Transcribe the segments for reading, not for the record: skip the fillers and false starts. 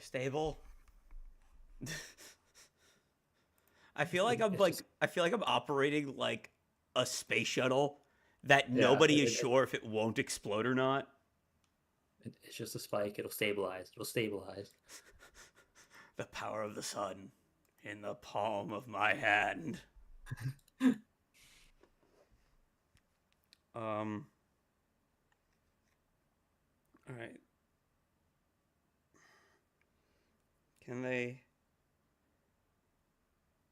stable. I feel like I'm operating like a space shuttle that Yeah, nobody is sure if it won't explode or not. it's just a spike. It'll stabilize. It'll stabilize. The power of the sun in the palm of my hand. Um. All right. Can they?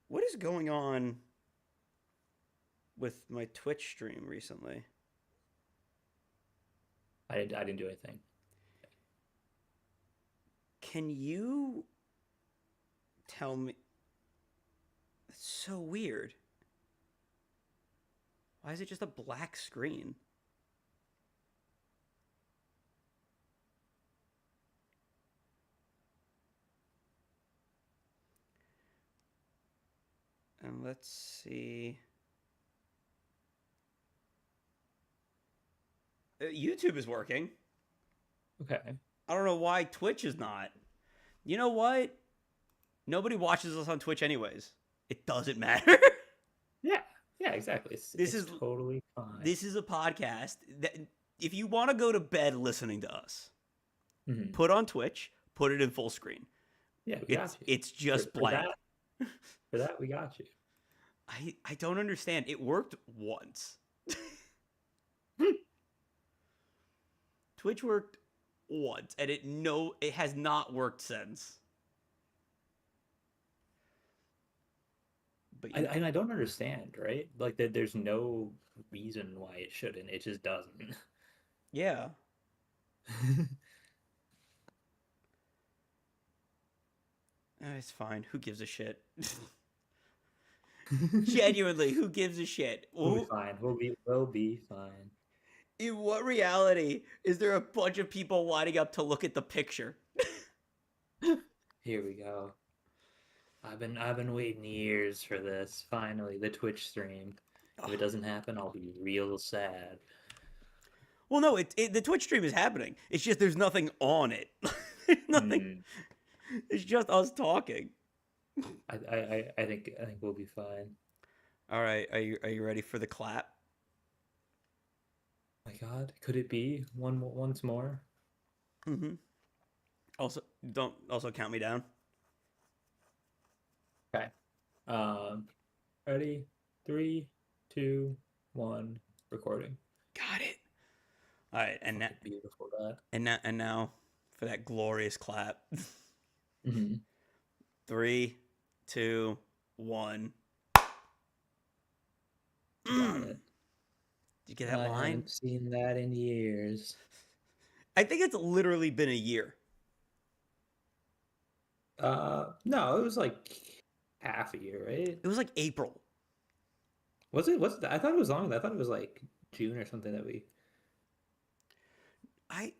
What is going on with my Twitch stream recently? I didn't do anything. Can you tell me? It's so weird. Why is it just a black screen? And let's see. YouTube is working. Okay. I don't know why Twitch is not. You know what? Nobody watches us on Twitch anyways. It doesn't matter. Yeah. Yeah. Exactly. It's totally fine. This is a podcast that if you want to go to bed listening to us, put on Twitch, put it in full screen. Yeah, we got you. It's just blank. For that, we got you. I don't understand. It worked once. Twitch worked once, and it has not worked since. But I don't understand, right? Like there's no reason why it shouldn't. It just doesn't. Yeah. It's fine. Who gives a shit? Genuinely, who gives a shit? We'll be fine. We'll be fine. In what reality is there a bunch of people lining up to look at the picture? Here we go. I've been waiting years for this. Finally, the Twitch stream. If it doesn't happen, I'll be real sad. Well, no, the Twitch stream is happening. It's just there's nothing on it. Nothing. It's just us talking. I think we'll be fine. All right, are you ready for the clap? My God, could it be once more? Mm-hmm. Also, don't count me down. Okay. Ready? 3, 2, 1. Recording. Got it. All right, and now beautiful that. And now for that glorious clap. 3, 2, 1. Got it. Did you get that line? I haven't seen that in years. I think it's literally been a year. No, it was like half a year, right? It was like April. Was it? I thought it was longer. I thought it was like June or something that we. I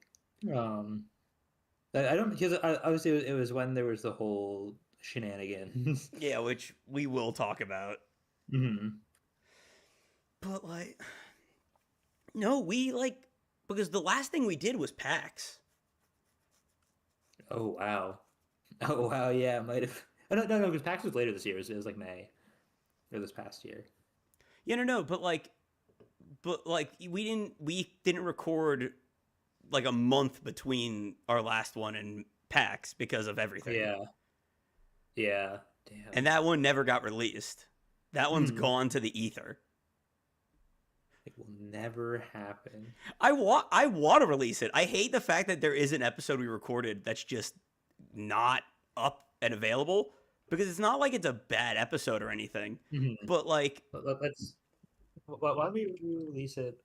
don't, because obviously it was when there was the whole shenanigans. Yeah, which we will talk about. But like, no, because the last thing we did was PAX. Oh wow! Yeah, it might have. Oh, no, because PAX was later this year. It was like May, or this past year. Yeah, no, but we didn't record like a month between our last one and PAX because of everything. Yeah. Damn. And that one never got released. That one's gone to the ether. It will never happen. I want to release it. I hate the fact that there is an episode we recorded that's just not up and available, because it's not like it's a bad episode or anything. But like, why don't we release it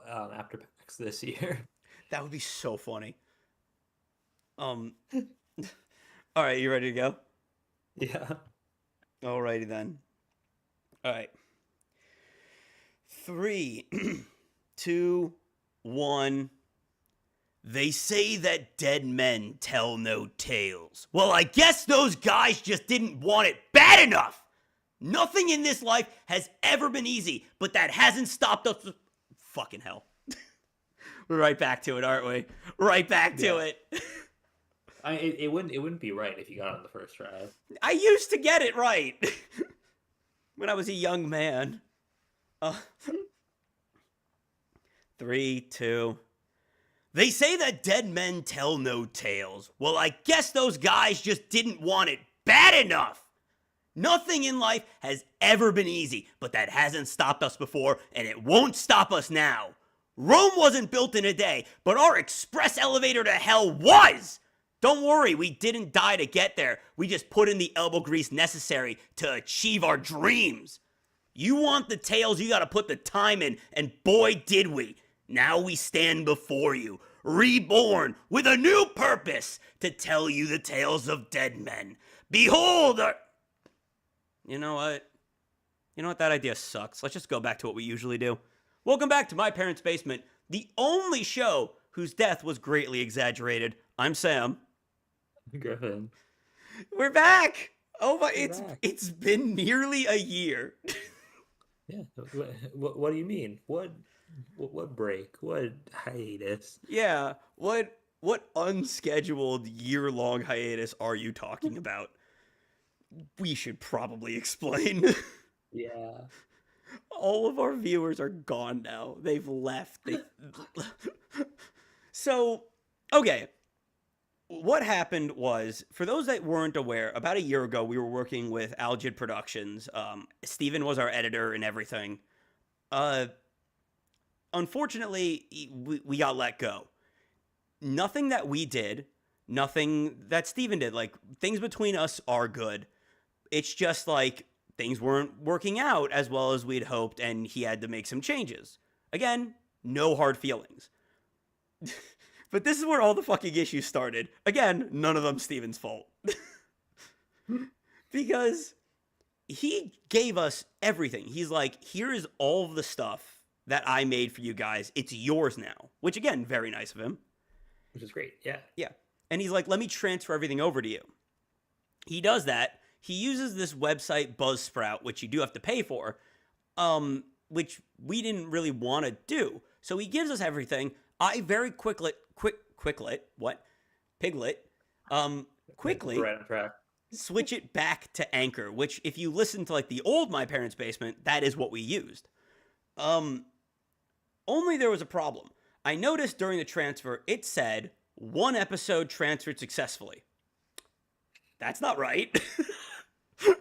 after PAX this year? That would be so funny. All right, you ready to go? Yeah. Alrighty then. All right. 3, 2, 1. They say that dead men tell no tales. Well, I guess those guys just didn't want it bad enough. Nothing in this life has ever been easy, but that hasn't stopped us. Fucking hell. We're right back to it, aren't we? Right back to it. it wouldn't be right if you got it on the first try. I used to get it right when I was a young man. Uh, 3, 2. They say that dead men tell no tales. Well, I guess those guys just didn't want it bad enough. Nothing in life has ever been easy, but that hasn't stopped us before, and it won't stop us now. Rome wasn't built in a day, but our express elevator to hell was. Don't worry, we didn't die to get there. We just put in the elbow grease necessary to achieve our dreams. You want the tales, you gotta put the time in, and boy did we. Now we stand before you, reborn with a new purpose to tell you the tales of dead men. Behold our... You know what? That idea sucks. Let's just go back to what we usually do. Welcome back to My Parents' Basement, the only show whose death was greatly exaggerated. I'm Sam. Griffin. We're back! Oh my, We're back. it's been nearly a year. Yeah. What do you mean? What break? What hiatus? Yeah, what unscheduled year-long hiatus are you talking about? We should probably explain. Yeah. All of our viewers are gone now. They've left. So, okay. What happened was, for those that weren't aware, about a year ago, we were working with Algid Productions. Steven was our editor and everything. Unfortunately, we got let go. Nothing that we did, nothing that Steven did. Like, things between us are good. It's just like things weren't working out as well as we'd hoped, and he had to make some changes. Again, no hard feelings. But this is where all the fucking issues started. Again, none of them Steven's fault. Because he gave us everything. He's like, here is all of the stuff that I made for you guys. It's yours now. Which, again, very nice of him. Which is great. Yeah. Yeah. And he's like, let me transfer everything over to you. He does that. He uses this website, Buzzsprout, which you do have to pay for, which we didn't really want to do. So he gives us everything. I very quickly, Right on track. switch it back to Anchor, which if you listen to like the old My Parents' Basement, that is what we used. Only there was a problem. I noticed during the transfer, it said 1 episode transferred successfully. That's not right.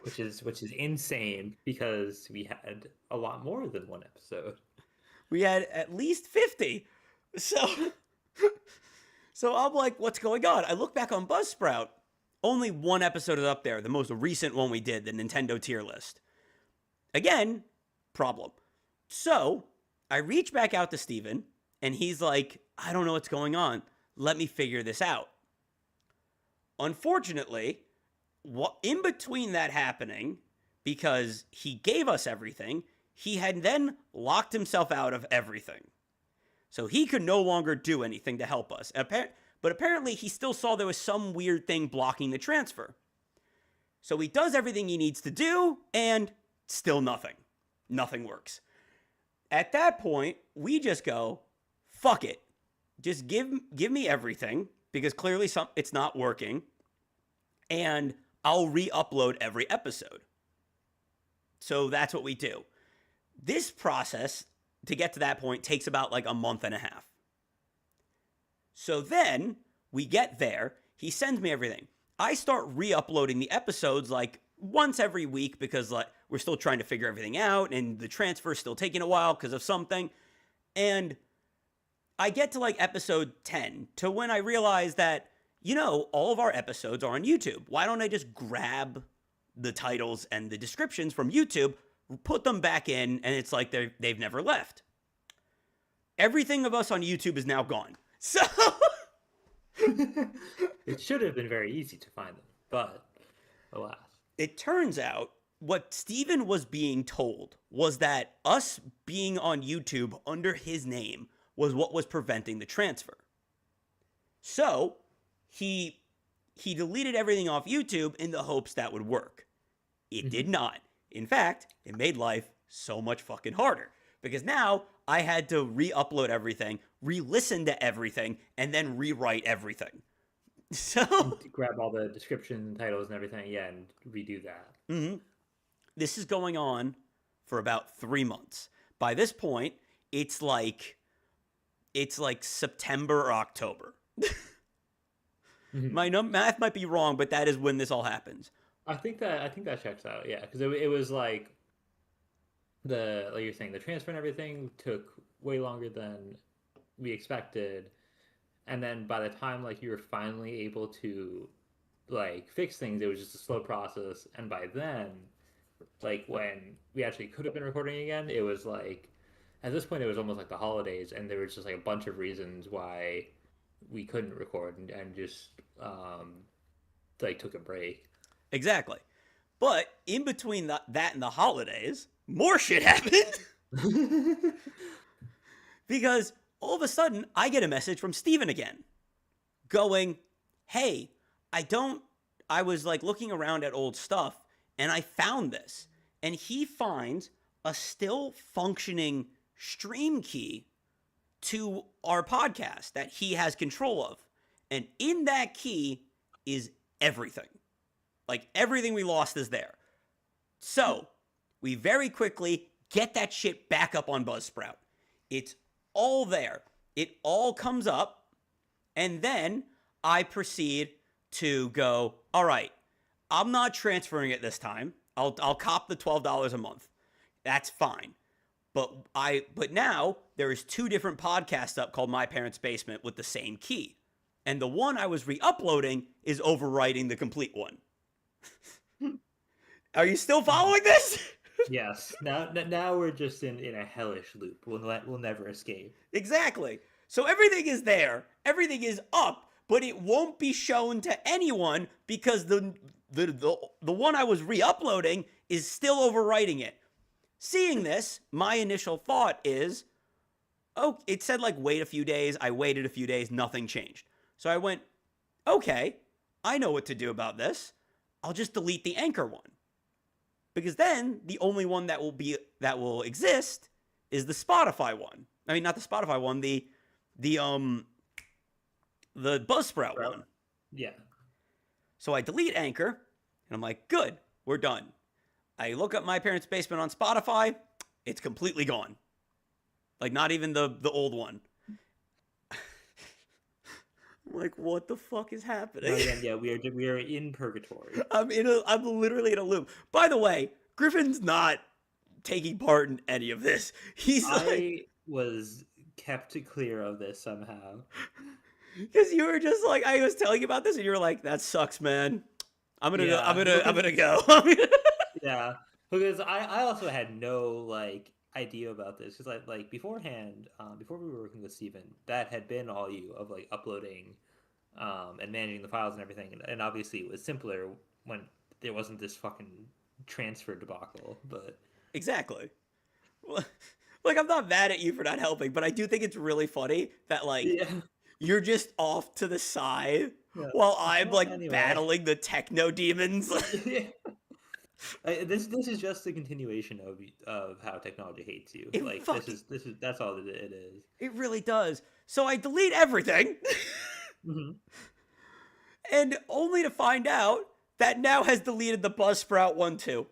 which is insane because we had a lot more than 1 episode. We had at least 50. So I'm like, what's going on? I look back on Buzzsprout. Only 1 episode is up there, the most recent one we did, the Nintendo tier list. Again, problem. So I reach back out to Steven, and he's like, I don't know what's going on. Let me figure this out. Unfortunately, in between that happening, because he gave us everything, he had then locked himself out of everything. So he could no longer do anything to help us. But apparently he still saw there was some weird thing blocking the transfer. So he does everything he needs to do, and still nothing. Nothing works. At that point, we just go, fuck it. Just give me everything, because clearly it's not working, and I'll re-upload every episode. So that's what we do. This process, to get to that point, takes about like a month and a half. So then we get there. He sends me everything. I start re-uploading the episodes like once every week because like we're still trying to figure everything out and the transfer is still taking a while because of something. And I get to like episode 10 to when I realize that, all of our episodes are on YouTube. Why don't I just grab the titles and the descriptions from YouTube, put them back in, and it's like they've never left. Everything of us on YouTube is now gone. So it should have been very easy to find them, but alas. It turns out what Steven was being told was that us being on YouTube under his name was what was preventing the transfer. So he deleted everything off YouTube in the hopes that would work. It did not. In fact, it made life so much fucking harder because now I had to re-upload everything, re-listen to everything, and then rewrite everything. So To grab all the description, titles, and everything, yeah, and redo that. mhm. This is going on for about 3 months. By this point, it's like September or October. Mhm. My math might be wrong, but that is when this all happens. I think that checks out. Yeah, because it was like the like you're saying the transfer and everything took way longer than we expected, and then by the time like you were finally able to like fix things, it was just a slow process, and by then, like when we actually could have been recording again, it was like at this point it was almost like the holidays, and there was just like a bunch of reasons why we couldn't record and just like took a break. Exactly. But in between that and the holidays, more shit happened. Because all of a sudden, I get a message from Steven again going, hey, I was like looking around at old stuff and I found this. And he finds a still functioning stream key to our podcast that he has control of. And in that key is everything. Like everything we lost is there. So we very quickly get that shit back up on Buzzsprout. It's all there. It all comes up. And then I proceed to go, all right, I'm not transferring it this time. I'll cop the $12 a month. That's fine. But now there is 2 different podcasts up called My Parents' Basement with the same key. And the one I was re-uploading is overwriting the complete one. Are you still following this? Yes. Now we're just in a hellish loop. We'll never escape. Exactly. So everything is there. Everything is up, but it won't be shown to anyone because the one I was re-uploading is still overwriting it. Seeing this, my initial thought is, oh, it said like wait a few days. I waited a few days, nothing changed. So I went, okay, I know what to do about this. I'll just delete the Anchor one. Because then the only one that will exist is the Spotify one. I mean, not the Spotify one, the Buzzsprout one. Yeah. So I delete Anchor, and I'm like, good, we're done. I look up My Parents' Basement on Spotify, it's completely gone. Like, not even the old one. I'm like, what the fuck is happening? Again, yeah, we are in purgatory. I'm literally in a loop. By the way, Griffin's not taking part in any of this. I was kept clear of this somehow. Because you were just like, I was telling you about this, and you were like, "That sucks, man. I'm gonna go." Yeah, because I also had no like idea about this because like beforehand, before we were working with Steven, that had been all you of like uploading, and managing the files and everything, and obviously it was simpler when there wasn't this fucking transfer debacle. But exactly. Like, I'm not mad at you for not helping, but I do think it's really funny that like you're just off to the side while I'm like battling the techno demons. This is just a continuation of how technology hates you. That's all it is. It really does. So I delete everything, and only to find out that now has deleted the Buzzsprout one too.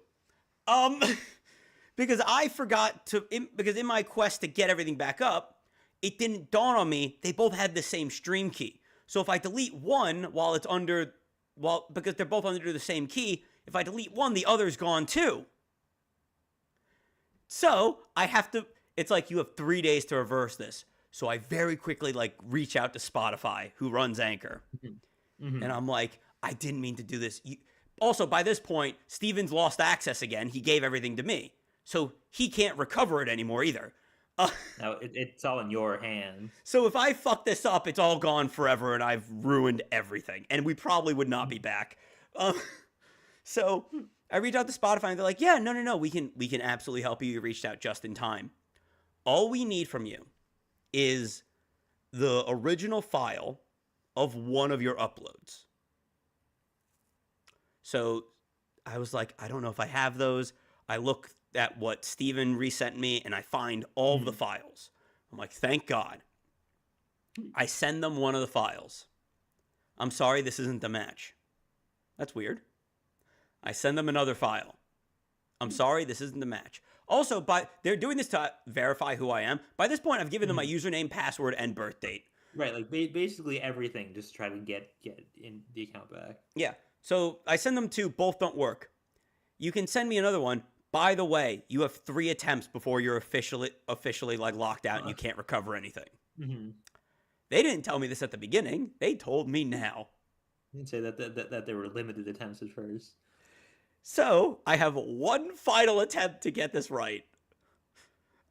Because I forgot to because in my quest to get everything back up, it didn't dawn on me they both had the same stream key. So if I delete one because they're both under the same key, if I delete one, the other's gone too. So I have to, it's like you have 3 days to reverse this. So I very quickly like reach out to Spotify, who runs Anchor. And I'm like, I didn't mean to do this. Also, by this point, Steven's lost access again. He gave everything to me. So he can't recover it anymore either. Now it's all in your hands. So if I fuck this up, it's all gone forever and I've ruined everything. And we probably would not be back. So I reached out to Spotify and they're like, yeah, no, we can absolutely help you. You reached out just in time. All we need from you is the original file of one of your uploads. So I was like, I don't know if I have those. I look at what Steven resent me and I find all of the files. I'm like, thank God. I send them one of the files. I'm sorry, this isn't the match. That's weird. I send them another file. I'm sorry, this isn't the match. Also, they're doing this to verify who I am. By this point, I've given them my username, password, and birth date. Right, like basically everything, just to try to get in the account back. Yeah. So I send them to both don't work. You can send me another one. By the way, you have 3 attempts before you're officially like locked out and you can't recover anything. Mm-hmm. They didn't tell me this at the beginning. They told me now. You can say that there were limited attempts at first. So I have one final attempt to get this right.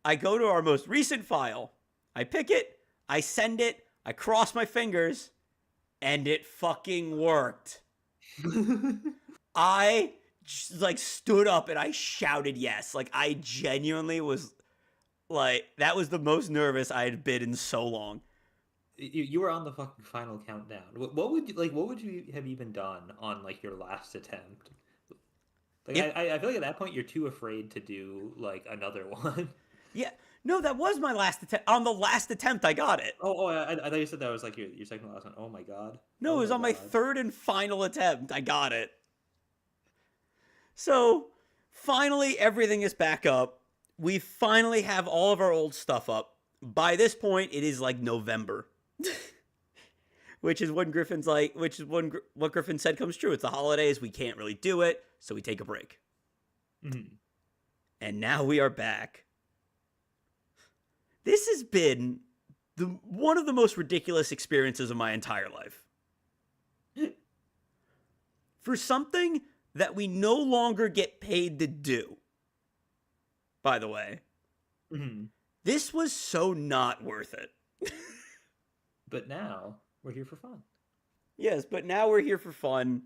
I go to our most recent file. I pick it. I send it. I cross my fingers. And it fucking worked. I like stood up and I shouted yes. Like I genuinely was like, that was the most nervous I had been in so long. You were on the fucking final countdown. What would you like? What would you have even done on like your last attempt? Like I feel like at that point you're too afraid to do like another one. Yeah, no, that was my last attempt. On the last attempt, I got it. I thought you said that was like your second last one. Oh my god. No, oh it was on my third and final attempt. I got it. So finally, everything is back up. We finally have all of our old stuff up. By this point, it is like November. Which is what Griffin said comes true. It's the holidays. We can't really do it. So we take a break. Mm-hmm. And now we are back. This has been one of the most ridiculous experiences of my entire life. For something that we no longer get paid to do, by the way, this was so not worth it. But now we're here for fun. Yes, but now we're here for fun.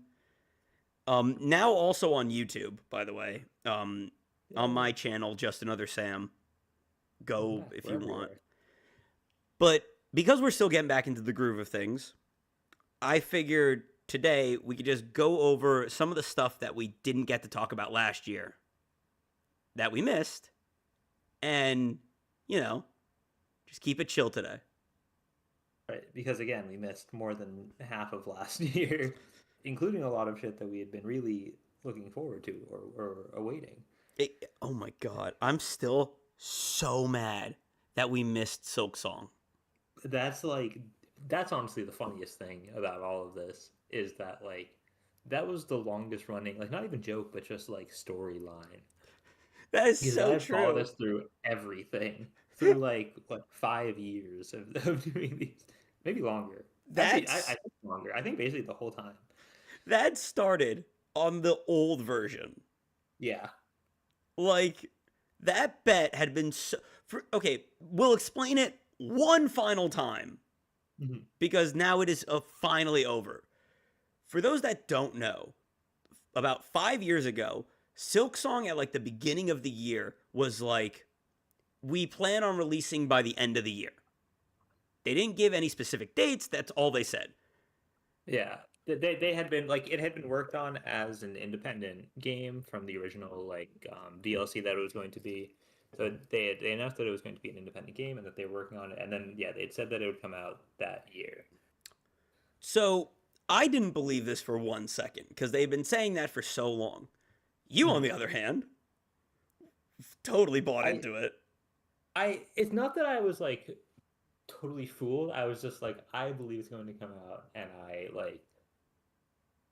Now also on YouTube, by the way. On my channel, Just Another Sam. Go if you want. But because we're still getting back into the groove of things, I figured today we could just go over some of the stuff that we didn't get to talk about last year that we missed, and, you know, just keep it chill today. Right, because again, we missed more than half of last year, including a lot of shit that we had been really looking forward to or awaiting. Oh my god, I'm still so mad that we missed Silksong. That's honestly the funniest thing about all of this is that like that was the longest running, like not even joke, but just like storyline. That is so true. Followed us through everything through like what 5 years of doing these, maybe longer. I think longer. I think basically the whole time. That started on the old version. Yeah. Like, that bet had been okay, we'll explain it one final time. Mm-hmm. Because now it is finally over. For those that don't know, about 5 years ago, Silksong at like the beginning of the year was like, we plan on releasing by the end of the year. They didn't give any specific dates. That's all they said. Yeah. They had been like, it had been worked on as an independent game from the original like DLC that it was going to be. So they announced that it was going to be an independent game and that they were working on it. And then, yeah, they'd said that it would come out that year. So I didn't believe this for 1 second because they've been saying that for so long. You, on the other hand, totally bought into it. It's not that I was like totally fooled. I was just like, I believe it's going to come out. And I like,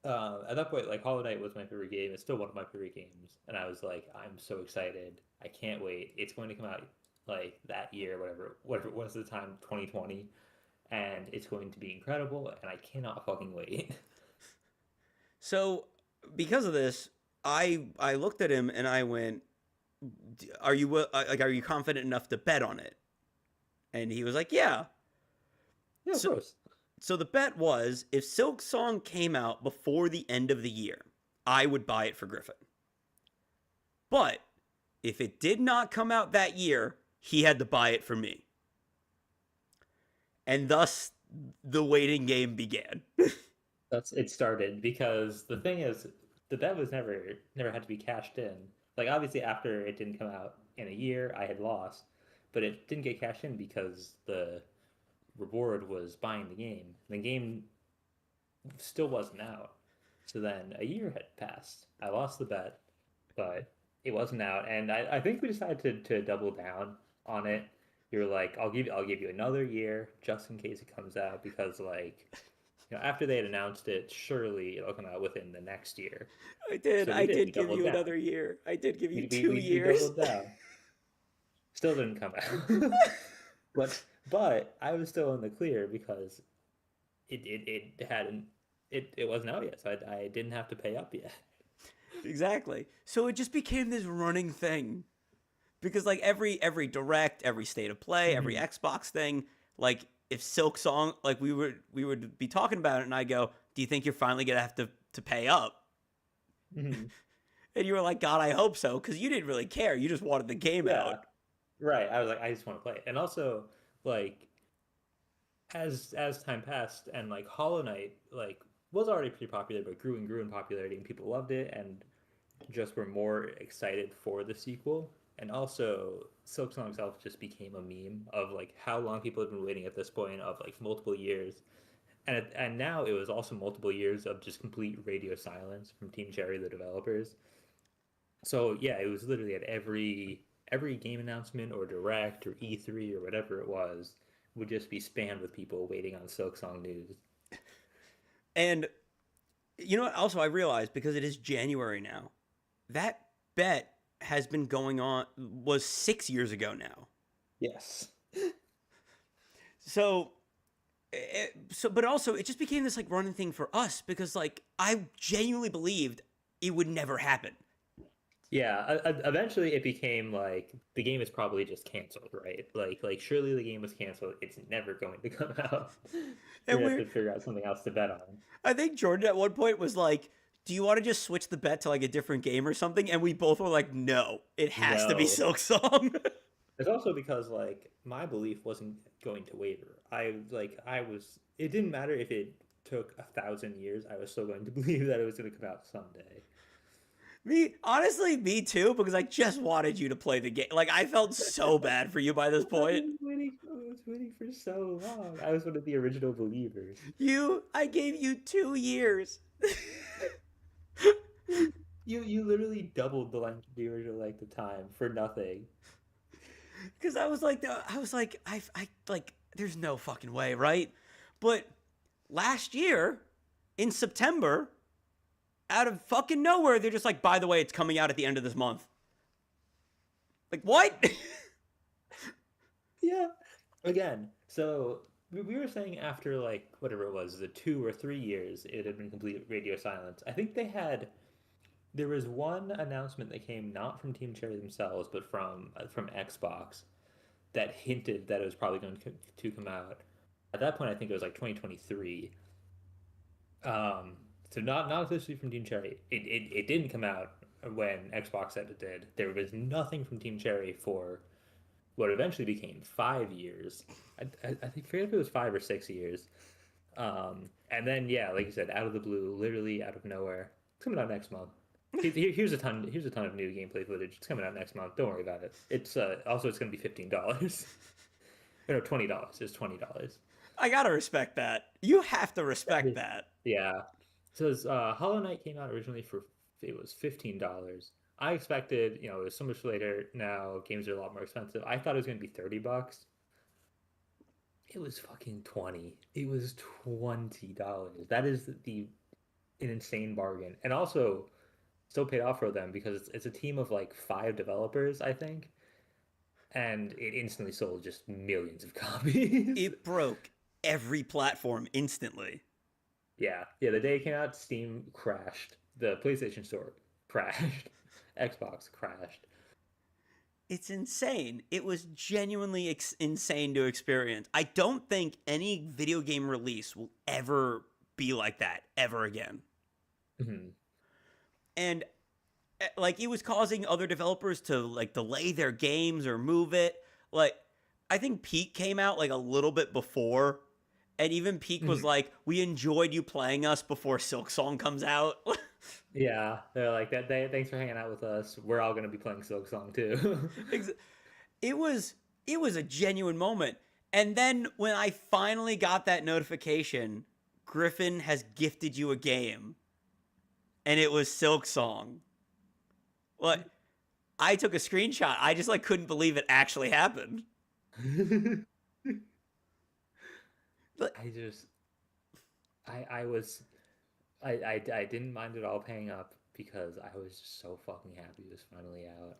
at that point, like Hollow Knight was my favorite game. It's still one of my favorite games. And I was like, I'm so excited. I can't wait. It's going to come out like that year, whatever it was at the time, 2020. And it's going to be incredible. And I cannot fucking wait. So because of this, I looked at him and I went, are you confident enough to bet on it? And he was like, yeah. Yeah, of course. So the bet was, if Silksong came out before the end of the year, I would buy it for Griffin. But if it did not come out that year, he had to buy it for me. And thus, the waiting game began. It started because the thing is, the bet was never had to be cashed in. Like obviously after it didn't come out in a year, I had lost, but it didn't get cashed in because the reward was buying the game. The game still wasn't out. So then a year had passed. I lost the bet, but it wasn't out, and I think we decided to double down on it. You were like, I'll give you another year just in case it comes out because like after they had announced it, surely it'll come out within the next year. I did. So we I did. We did give doubled you down. another year. I did give you We we, two we, we years. doubled down. Still didn't come out. but but I was still in the clear because it hadn't it wasn't out yet, so I didn't have to pay up yet. Exactly. So it just became this running thing. Because like every direct, every state of play, every Mhm. Xbox thing, like if Silk Song, like we would be talking about it, and I go, "Do you think you're finally gonna have to pay up?" Mhm. And you were like, "God, I hope so," because you didn't really care. You just wanted the game Yeah, out. right. I was like, I just want to play it, and also like as time passed, and like Hollow Knight like was already pretty popular, but grew and grew in popularity, and people loved it, and just were more excited for the sequel. And also, Silksong itself just became a meme of like how long people have been waiting at this point of like multiple years, and now it was also multiple years of just complete radio silence from Team Cherry, the developers. So yeah, it was literally at every game announcement or direct or E3 or whatever it was would just be spammed with people waiting on Silksong news. And you know what? Also, I realized because it is January now, that bet has been going on was 6 years ago now. Yes. So but also it just became this like running thing for us because like I genuinely believed it would never happen. Yeah, eventually it became like the game is probably just canceled, right? Like surely the game was canceled. It's never going to come out. We're And gonna have we're to figure out something else to bet on. I think Jordan at one point was like, "Do you want to just switch the bet to like a different game or something?" And we both were like, "No, it has to be No. Silk Song." It's also because like my belief wasn't going to waver. I was it didn't matter if it took 1,000 years, I was still going to believe that it was gonna come out someday. Me, honestly, me too, because I just wanted you to play the game. Like I felt so bad for you by this point. I was waiting for so long. I was one of the original believers. I gave you 2 years. You literally doubled the length of the original length of time for nothing. Because I like, there's no fucking way, right? But last year in September, out of fucking nowhere, they're just like, by the way, it's coming out at the end of this month. Like, what? Yeah. Again, so we were saying after like whatever it was, the 2 or 3 years, it had been complete radio silence. I think there was one announcement that came not from Team Cherry themselves, but from Xbox that hinted that it was probably going to come out. At that point, I think it was like 2023. So not officially from Team Cherry. It didn't come out when Xbox said it did. There was nothing from Team Cherry for what eventually became 5 years. I think forget if it was 5 or 6 years. And then yeah, like you said, out of the blue, literally out of nowhere, it's coming out next month. Here's a ton of new gameplay footage. It's coming out next month. Don't worry about it. It's also it's gonna be $15. No, $20. It's $20. I gotta respect that. You have to respect that. Yeah. So Hollow Knight came out originally for it was $15. I expected, it was so much later. Now games are a lot more expensive. I thought it was gonna be $30. It was fucking 20. It was $20. That is an insane bargain. And also still paid off for them because it's a team of like 5 developers, I think. And it instantly sold just millions of copies. It broke every platform instantly. Yeah. Yeah, the day it came out, Steam crashed. The PlayStation Store crashed. Xbox crashed. It's insane. It was genuinely insane to experience. I don't think any video game release will ever be like that ever again. Mhm. And like it was causing other developers to like delay their games or move it. Like I think Peak came out like a little bit before, and even Peak was Mhm. like, "We enjoyed you playing us before Silk Song comes out." Yeah, they're like that. Thanks for hanging out with us. We're all gonna be playing Silksong too. it was it was a genuine moment. And then when I finally got that notification Griffin has gifted you a game, and it was Silk Song. What? I took a screenshot. I just like couldn't believe it actually happened. But I just I was I didn't mind at all paying up because I was just so fucking happy it was finally out.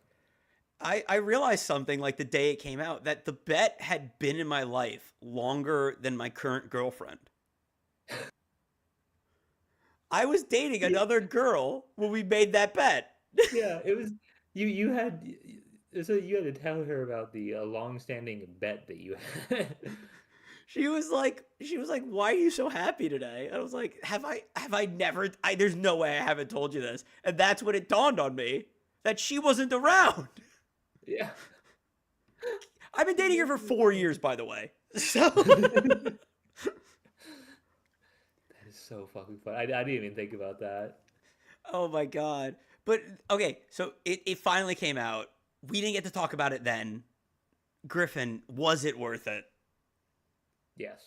I realized something like the day it came out that the bet had been in my life longer than my current girlfriend. I was dating Yeah, another girl when we made that bet. yeah, it was you had so you had to tell her about the long-standing bet that you had. She was like, "Why are you so happy today?" I was like, have I never there's no way I haven't told you this. And that's when it dawned on me that she wasn't around. Yeah. I've been dating her for 4 years, by the way. So That is so fucking fun. I didn't even think about that. oh my god. But okay, so it finally came out. We didn't get to talk about it then. Griffin, was it worth it? Yes.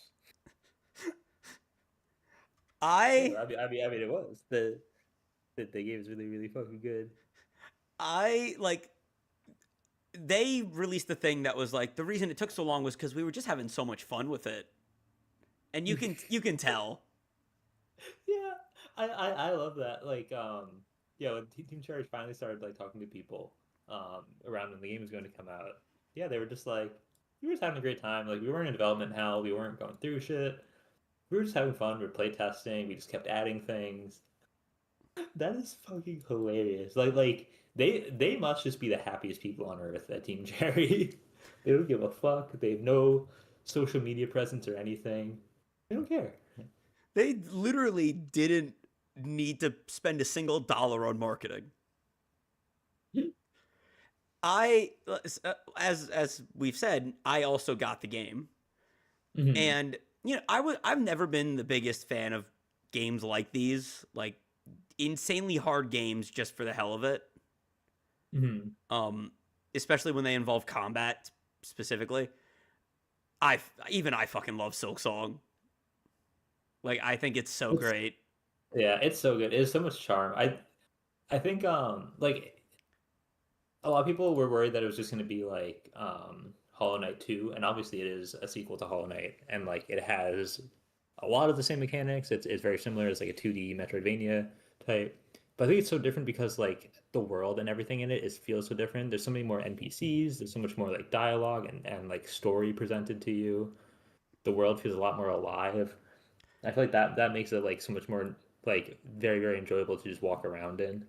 I Yeah, I mean, it was the game is really, really fucking good. I like they released the thing that was like the reason it took so long was because we were just having so much fun with it, and you can tell. Yeah, I love that. Like, yeah, when Team Cherry finally started like talking to people, around when the game was going to come out, yeah, they were just like, we were just having a great time. Like, we weren't in development hell. We weren't going through shit. We were just having fun. We were play testing. We just kept adding things. That is fucking hilarious. Like they must just be the happiest people on earth at Team Cherry. They don't give a fuck. They have no social media presence or anything. They don't care. They literally didn't need to spend a single dollar on marketing. I as we've said, I also got the game, Hmm. and I've never been the biggest fan of games like these, like insanely hard games just for the hell of it. Hmm. Um, Especially when they involve combat specifically. I even I fucking love Silk Song. Like I think it's so It's great. yeah, it's so good. It's so much charm. I think like a lot of people were worried that it was just going to be like Hollow Knight 2, and obviously it is a sequel to Hollow Knight, and like it has a lot of the same mechanics. It's very similar. It's like a 2D Metroidvania type. But I think it's so different because like the world and everything in it is feels so different. There's so many more NPCs, there's so much more like dialogue and like story presented to you. The world feels a lot more alive. I feel like that makes it like so much more like very, very enjoyable to just walk around in.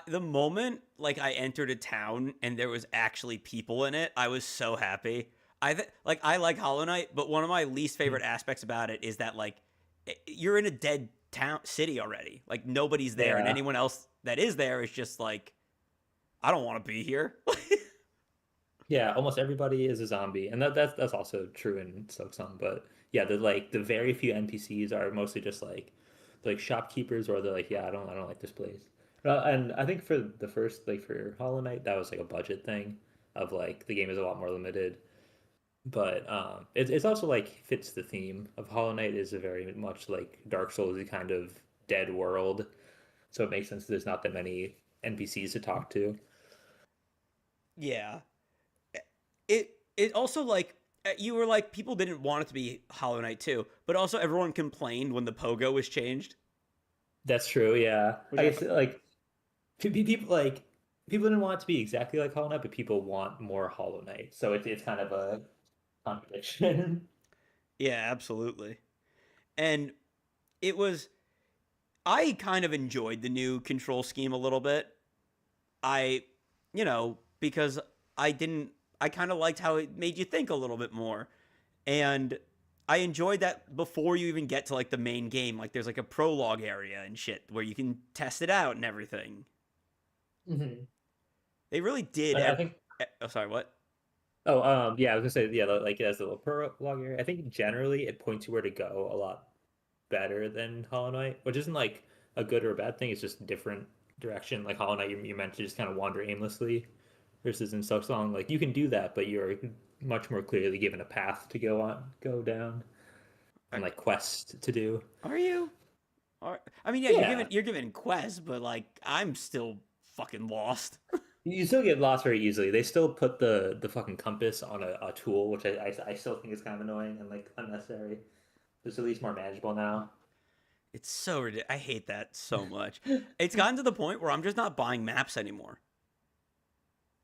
The moment like I entered a town and there was actually people in it, I was so happy. I like Hollow Knight, but one of my least favorite aspects about it is that like you're in a dead town city already. Like nobody's there, and Yeah. anyone else that is there is just like I don't want to be here. Yeah, almost everybody is a zombie, and that's also true in Silksong. But yeah, the very few NPCs are mostly just like shopkeepers, or they're like, yeah, I don't like this place. And I think for the first like for Hollow Knight, that was like a budget thing of like the game is a lot more limited. But it's also like fits the theme of Hollow Knight is a very much like Dark Souls kind of dead world, so it makes sense there's not that many NPCs to talk to. Yeah. It also like you were like people didn't want it to be Hollow Knight 2, but also everyone complained when the pogo was changed, That's true, yeah. which I guess like people like people didn't want it to be exactly like Hollow Knight, but people want more Hollow Knight. So it's kind of a contradiction. yeah, absolutely. And it was I kind of enjoyed the new control scheme a little bit. I, because I kind of liked how it made you think a little bit more. And I enjoyed that before you even get to like the main game. Like there's like a prologue area and shit where you can test it out and everything. Hmm. They really did. I think Oh, sorry, what? oh yeah, I was gonna say yeah, like it has a little prologue area. I think generally it points you where to go a lot better than Hollow Knight, which isn't like a good or a bad thing. It's just different direction. Like Hollow Knight, you're meant to just kind of wander aimlessly, versus in Silksong, like you can do that, but you're much more clearly given a path to go down. and like quests to do. Are you? I mean, yeah, Yeah, you're given quests, but like I'm still fucking lost. you still get lost very easily. They still put the fucking compass on a tool, which I still think is kind of annoying and like unnecessary. It's at least more manageable now. It's so ridiculous. I hate that so much. It's gotten to the point where I'm just not buying maps anymore.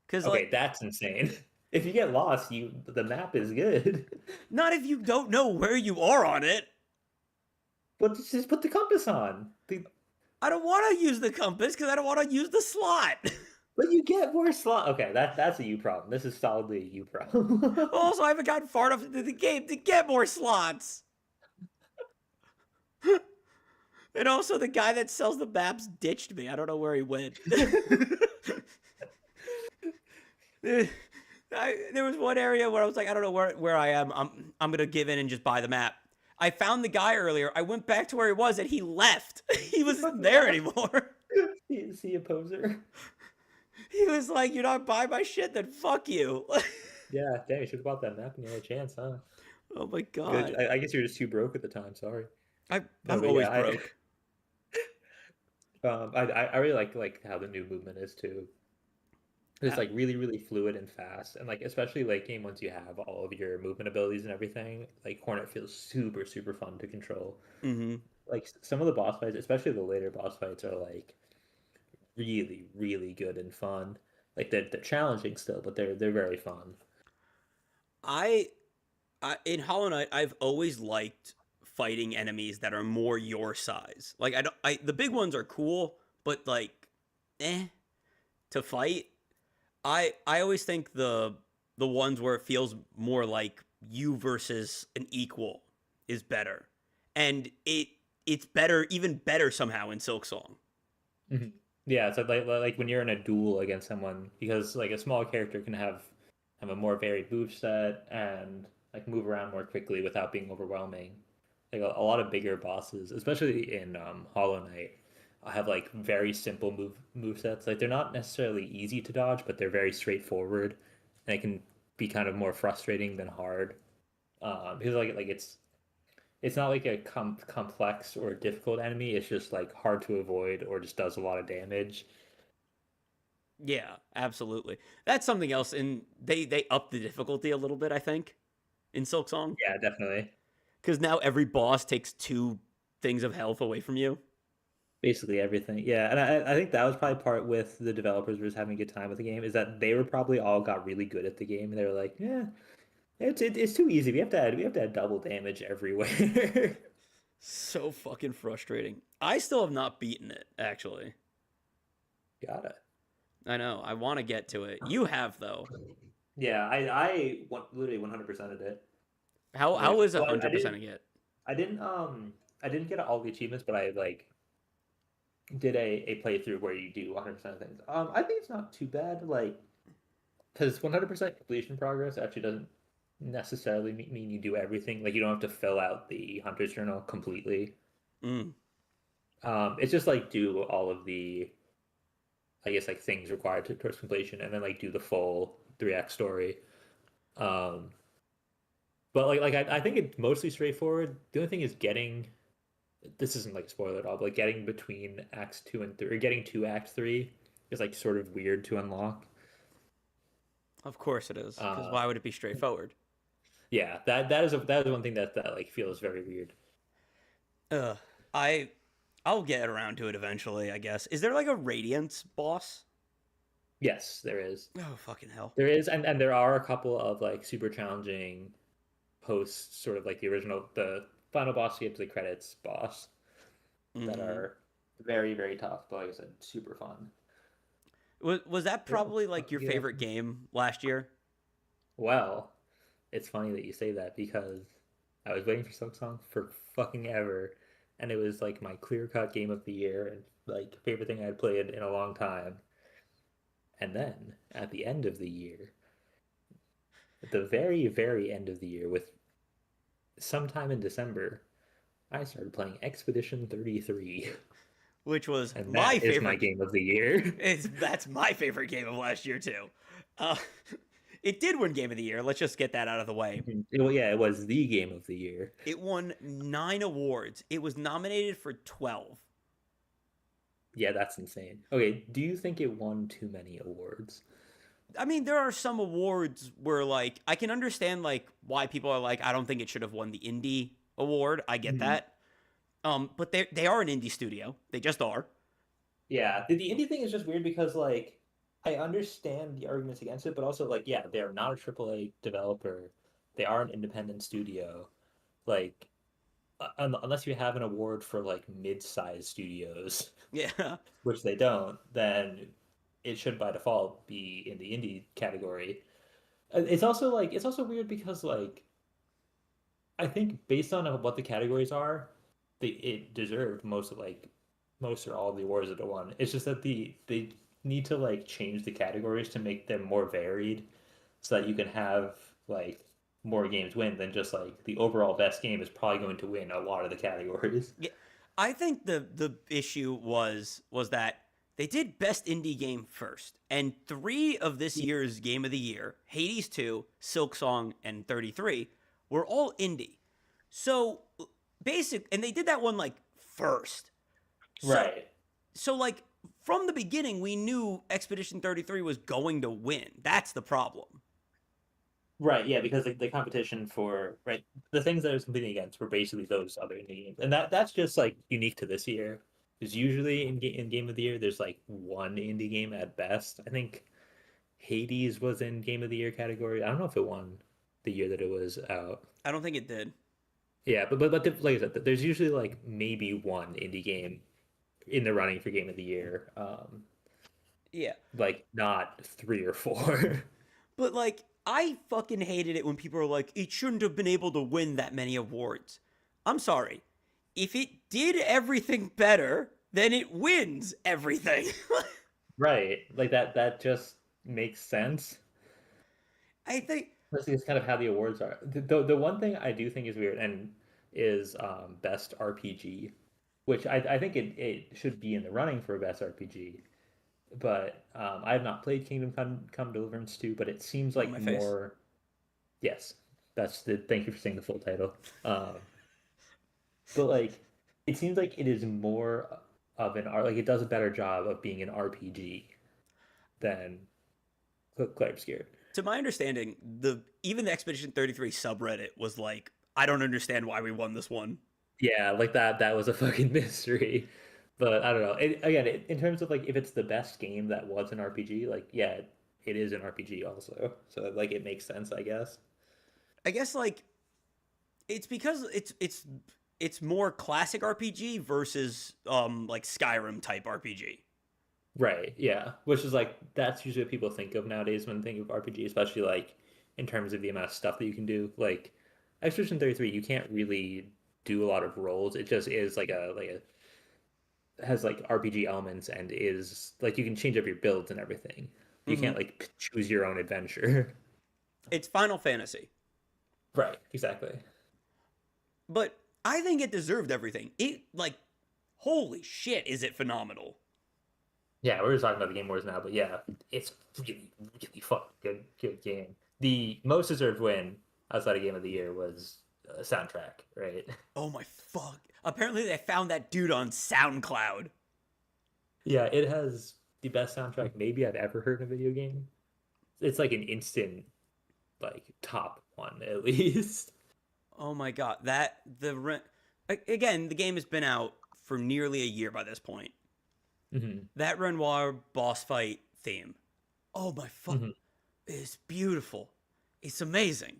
Cause Okay, like, that's insane. If you get lost, the map is good. not if you don't know where you are on it. But just put the compass on. I don't want to use the compass because I don't want to use the slot. But you get more slot. Okay, that's a you problem. This is solidly a you problem. Also, I haven't gotten far enough into the game to get more slots. And also, the guy that sells the maps ditched me. I don't know where he went. There was one area where I was like, I don't know where I am. I'm gonna give in and just buy the map. I found the guy earlier. I went back to where he was, and he left. He wasn't there anymore. See a poser. He was like, "You're not buying my shit, then fuck you." Yeah, dang, you should have bought that map when you had a chance, huh? Oh my Good. god. I guess you're just too broke at the time. Sorry. I'm No, but always yeah, broke. I really like how the new movement is too. It's like really really fluid and fast, and like especially late game once you have all of your movement abilities and everything. Like Hornet feels super super fun to control. Mm-hmm. Like some of the boss fights, especially the later boss fights, are like really really good and fun. Like they're challenging still, but they're very fun. I, in Hollow Knight, I've always liked fighting enemies that are more your size. Like I don't, the big ones are cool, but like, to fight. I always think the ones where it feels more like you versus an equal is better, and it's better, even better somehow in Silksong. Mhm. Yeah, it's like when you're in a duel against someone, because like a small character can have a more varied move set and like move around more quickly without being overwhelming. Like a lot of bigger bosses, especially in Hollow Knight, have like very simple move sets. Like they're not necessarily easy to dodge, but they're very straightforward, and it can be kind of more frustrating than hard. Because like it's not like a complex or difficult enemy. It's just like hard to avoid or just does a lot of damage. Yeah, absolutely. That's something else, and they up the difficulty a little bit, I think, in Silksong, Yeah, definitely. because now every boss takes two things of health away from you. Basically everything. Yeah, and I think that was probably part with the developers was having a good time with the game is that they were probably all got really good at the game and they were like, yeah, it's too easy. We have to add double damage everywhere. So fucking frustrating. I still have not beaten it, actually. Got it. I know. I want to get to it. You have though. Yeah, I literally 100% of it. How is Well, 100% it? I didn't I didn't get all the achievements, but I like did a playthrough where you do 100% of things. I think it's not too bad, like because 100% completion progress actually doesn't necessarily mean you do everything. Like you don't have to fill out the hunter's journal completely. Mm. It's just like do all of the, I guess like things required towards completion, and then like do the full 3x story. Um, but I think it's mostly straightforward. The only thing is getting, this isn't like a spoiler at all, but like getting between acts 2 and 3, or getting to act 3 is like sort of weird to unlock. Of course it is. Because Uh, why would it be straightforward? yeah, that is one thing that like feels very weird. Ugh. I I'll get around to it eventually, I guess. Is there like a Radiance boss? Yes, there is. Oh fucking hell. There is, and there are a couple of like super challenging posts, sort of like the final boss to get to the credits boss that Hmm. are very, very tough, but like I said, super fun. Was that probably like your Yeah. favorite game last year? Well, it's funny that you say that because I was waiting for Silksong for fucking ever, and it was like my clear-cut game of the year and like favorite thing I'd played in a long time. And then at the end of the year, at the very, very end of the year, with sometime in December, I started playing Expedition 33, Which was and my that is my favorite. game of the year. That's my favorite game of last year too. Uh, It did win Game of the Year. Let's just get that out of the way. Well, yeah, it was the game of the year. It won 9 awards. It was nominated for 12. Yeah, that's insane. Okay, do you think it won too many awards? I mean, there are some awards where, like, I can understand, like, why people are like, I don't think it should have won the indie award. I get Mhm. that. But they are an indie studio. They just are. Yeah, the indie thing is just weird because like I understand the arguments against it, but also like yeah, they're not a AAA developer. They are an independent studio. Like unless you have an award for like mid-sized studios, Yeah. which they don't, then it should by default be in the indie category. It's also weird because like I think based on what the categories are, it deserved most or all of the awards that it won. It's just that they need to like change the categories to make them more varied, so that you can have like more games win than just like the overall best game is probably going to win a lot of the categories. Yeah. I think the issue was that they did best indie game first, and 3 of this year's Game of the Year, Hades 2, Silk Song, and 33, were all indie. So basic, and they did that one like first. So Right. so like from the beginning, we knew Expedition 33 was going to win. That's the problem. Right, yeah, because the competition for right the things that I was competing against were basically those other indie games, and that's just like unique to this year. Because usually in Game of the Year, there's like one indie game at best. I think Hades was in Game of the Year category. I don't know if it won the year that it was out. I don't think it did. Yeah, like I said, there's usually like maybe one indie game in the running for Game of the Year. Yeah. Like not three or four. But like I fucking hated it when people are like, it shouldn't have been able to win that many awards. I'm sorry. If it did everything better, then it wins everything. Right. Like that just makes sense. I think It's kind of how the awards are. The one thing I do think is weird and is best RPG, which I think it should be in the running for best RPG. But I have not played Kingdom Come Deliverance 2, but it seems on my like face. more. Yes, that's the. Thank you for saying the full title. But like, it seems like it is more of an art. Like it does a better job of being an RPG than Clair Obscur. To my understanding, the even the Expedition 33 subreddit was like, I don't understand why we won this one. Yeah, like that was a fucking mystery. But I don't know. Again, in terms of like if it's the best game that was an RPG, like yeah, it is an RPG also. So like it makes sense, I guess. I guess like it's because it's more classic RPG versus like Skyrim type RPG. Right, yeah. Which is like that's usually what people think of nowadays when they think of RPG, especially like in terms of the amount of stuff that you can do. Like Expedition 33, you can't really do a lot of roles. It just is like a has like RPG elements and is like you can change up your builds and everything. You Hmm. can't like choose your own adventure. It's Final Fantasy, Right, exactly. but I think it deserved everything. It like, holy shit, is it phenomenal? Yeah, we're just talking about the Game Awards now, but yeah, it's really fucking good game. The most deserved win outside of Game of the Year was soundtrack, right? Oh my fuck! Apparently, they found that dude on SoundCloud. Yeah, it has the best soundtrack maybe I've ever heard in a video game. It's like an instant like top one at least. Oh my god, again, the game has been out for nearly a year by this point. Hmm. That Renoir boss fight theme. Oh my fuck, Hmm. it's beautiful. It's amazing.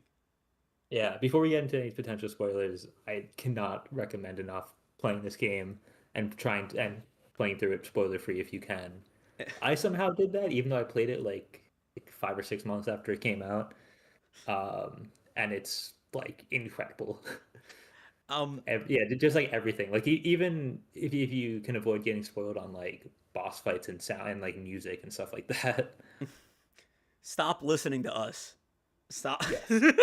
Yeah, before we get into any potential spoilers, I cannot recommend enough playing this game and playing through it spoiler free if you can. I somehow did that even though I played it like 5 or 6 months after it came out. And it's like incredible. Um, Yeah, just like everything. Like even if you can avoid getting spoiled on like boss fights and sound and like music and stuff like that. Stop listening to us. Stop. Yes.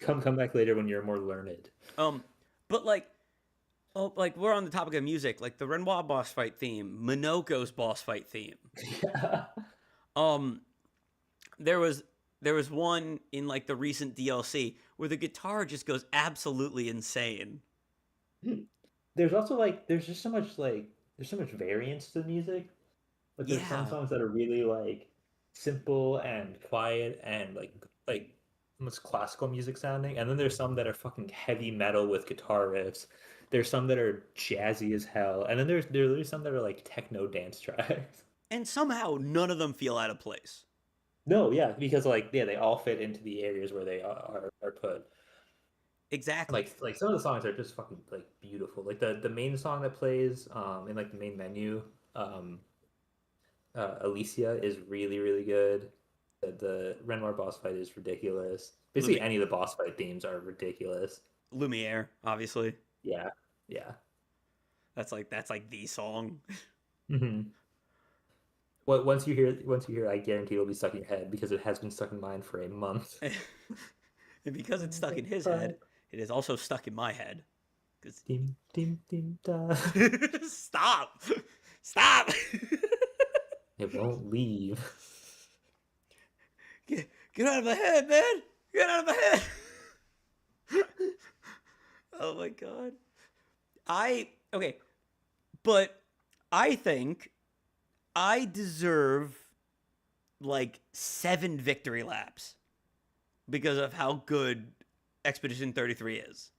Come back later when you're more learned. um, but like, oh, like we're on the topic of music. Like the Renoir boss fight theme, Minoko's boss fight theme. Yeah. Um, there was There was one in like the recent DLC where the guitar just goes absolutely insane. There's also like there's just so much like there's so much variance to the music. Like there's some Yeah. songs that are really like simple and quiet and like almost classical music sounding, and then there's some that are fucking heavy metal with guitar riffs. There's some that are jazzy as hell, and then there's some that are like techno dance tracks. And somehow none of them feel out of place. No, yeah, because like yeah, they all fit into the areas where they are put. Exactly. Like some of the songs are just fucking like beautiful. Like the main song that plays in like the main menu, um Alicia is really good. The Renoir boss fight is ridiculous. Basically, Lumi- any of the boss fight themes are ridiculous. Lumiere, obviously. Yeah, yeah. That's like the song. Hmm. Once you hear, I guarantee it'll be stuck in your head because it has been stuck in mine for a month. And because it's stuck in his head, it is also stuck in my head. Because Dim dim dim da. stop, stop. It won't leave. Get out of my head, man. Get out of my head. Oh my god. Okay, but I think I deserve like 7 victory laps because of how good Expedition 33 is.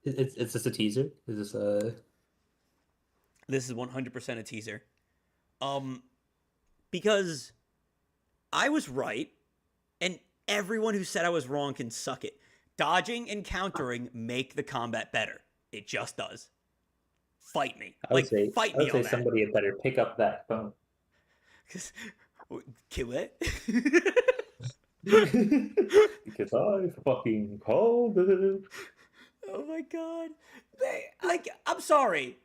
It's just a teaser. Is this a? This is 100% a teaser. Um because I was right and everyone who said I was wrong can suck it. Dodging and countering make the combat better. It just does. Fight me. Like fight I me would say on that. somebody had better pick up that phone. Cuz kill it. Because I fucking called it. Oh my god. Like, I'm sorry.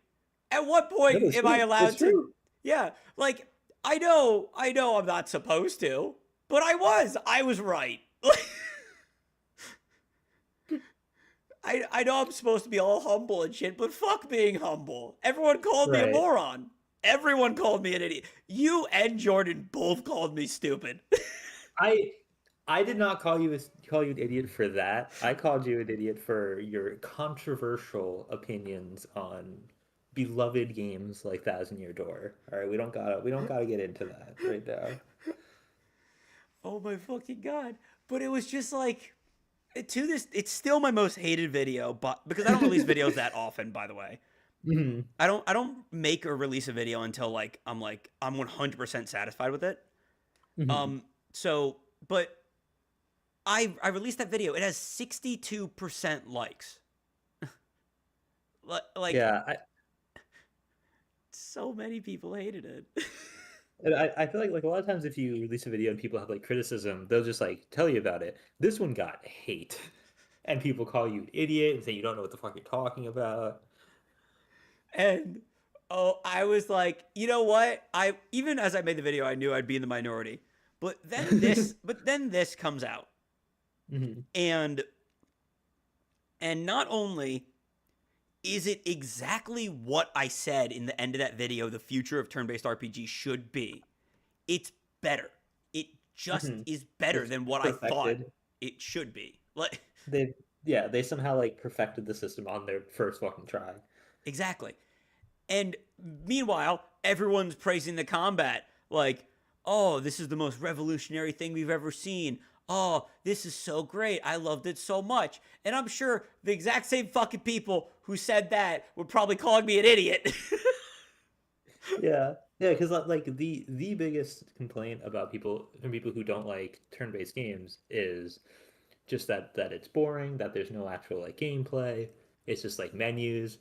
At what No, point it's am I true. It's allowed to? true. Yeah, like I know I'm not supposed to, but I was right. I know I'm supposed to be all humble and shit, but fuck being humble. Everyone called me a Right. moron. Everyone called me an idiot. You and Jordan both called me stupid. I I did not call you an idiot for that. I called you an idiot for your controversial opinions on beloved games like Thousand Year Door. All right, we don't gotta get into that right now. Oh my fucking god. But it was just like to this it's still my most hated video, but because I don't release videos that often, by the way. Mhm. I don't make or release a video until I'm 100% satisfied with it. Mhm. Um so but I released that video. It has 62% likes. Like Yeah, so many people hated it. I feel like a lot of times if you release a video and people have like criticism, they'll just like tell you about it. This one got hate. And people call you an idiot and say you don't know what the fuck you're talking about. And oh, I was like, you know what? I even as I made the video, I knew I'd be in the minority. But then this comes out. Mhm. And not only is it exactly what I said in the end of that video the future of turn-based RPG should be, it's better. It just Mhm. is better It's than what I thought perfected. it should be. Like They yeah, they somehow like perfected the system on their first fucking try. exactly. And meanwhile, everyone's praising the combat. Like, oh, this is the most revolutionary thing we've ever seen. Oh, this is so great. I loved it so much. And I'm sure the exact same fucking people who said that were probably calling me an idiot. Yeah. Yeah, because like the biggest complaint about people from people who don't like turn-based games is just that it's boring, that there's no actual like gameplay. It's just like menus.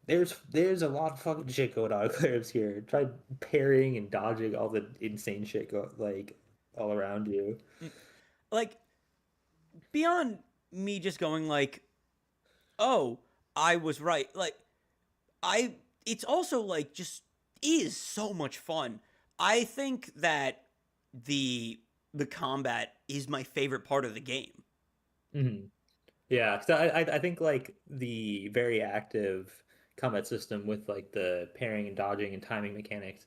There's a lot of fucking shit going on Clarence here. Try parrying and dodging all the insane shit like all around you. Like, beyond me just going like, oh, I was right. Like, I it's also like just is so much fun. I think that the the combat is my favorite part of the game. Hmm. Yeah, because I think like the very active combat system with like the parrying and dodging and timing mechanics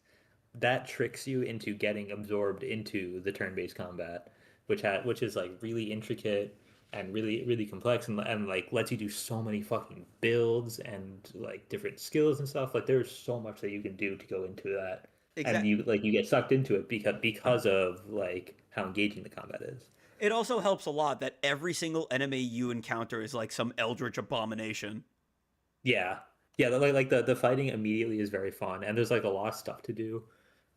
that tricks you into getting absorbed into the turn-based combat which is like really intricate and really complex, and like lets you do so many fucking builds and like different skills and stuff. Like there's so much that you can do to go into that, and Exactly. you get sucked into it because of like how engaging the combat is. It also helps a lot that every single enemy you encounter is like some eldritch abomination. Yeah, yeah. Like the fighting immediately is very fun, and there's like a lot of stuff to do.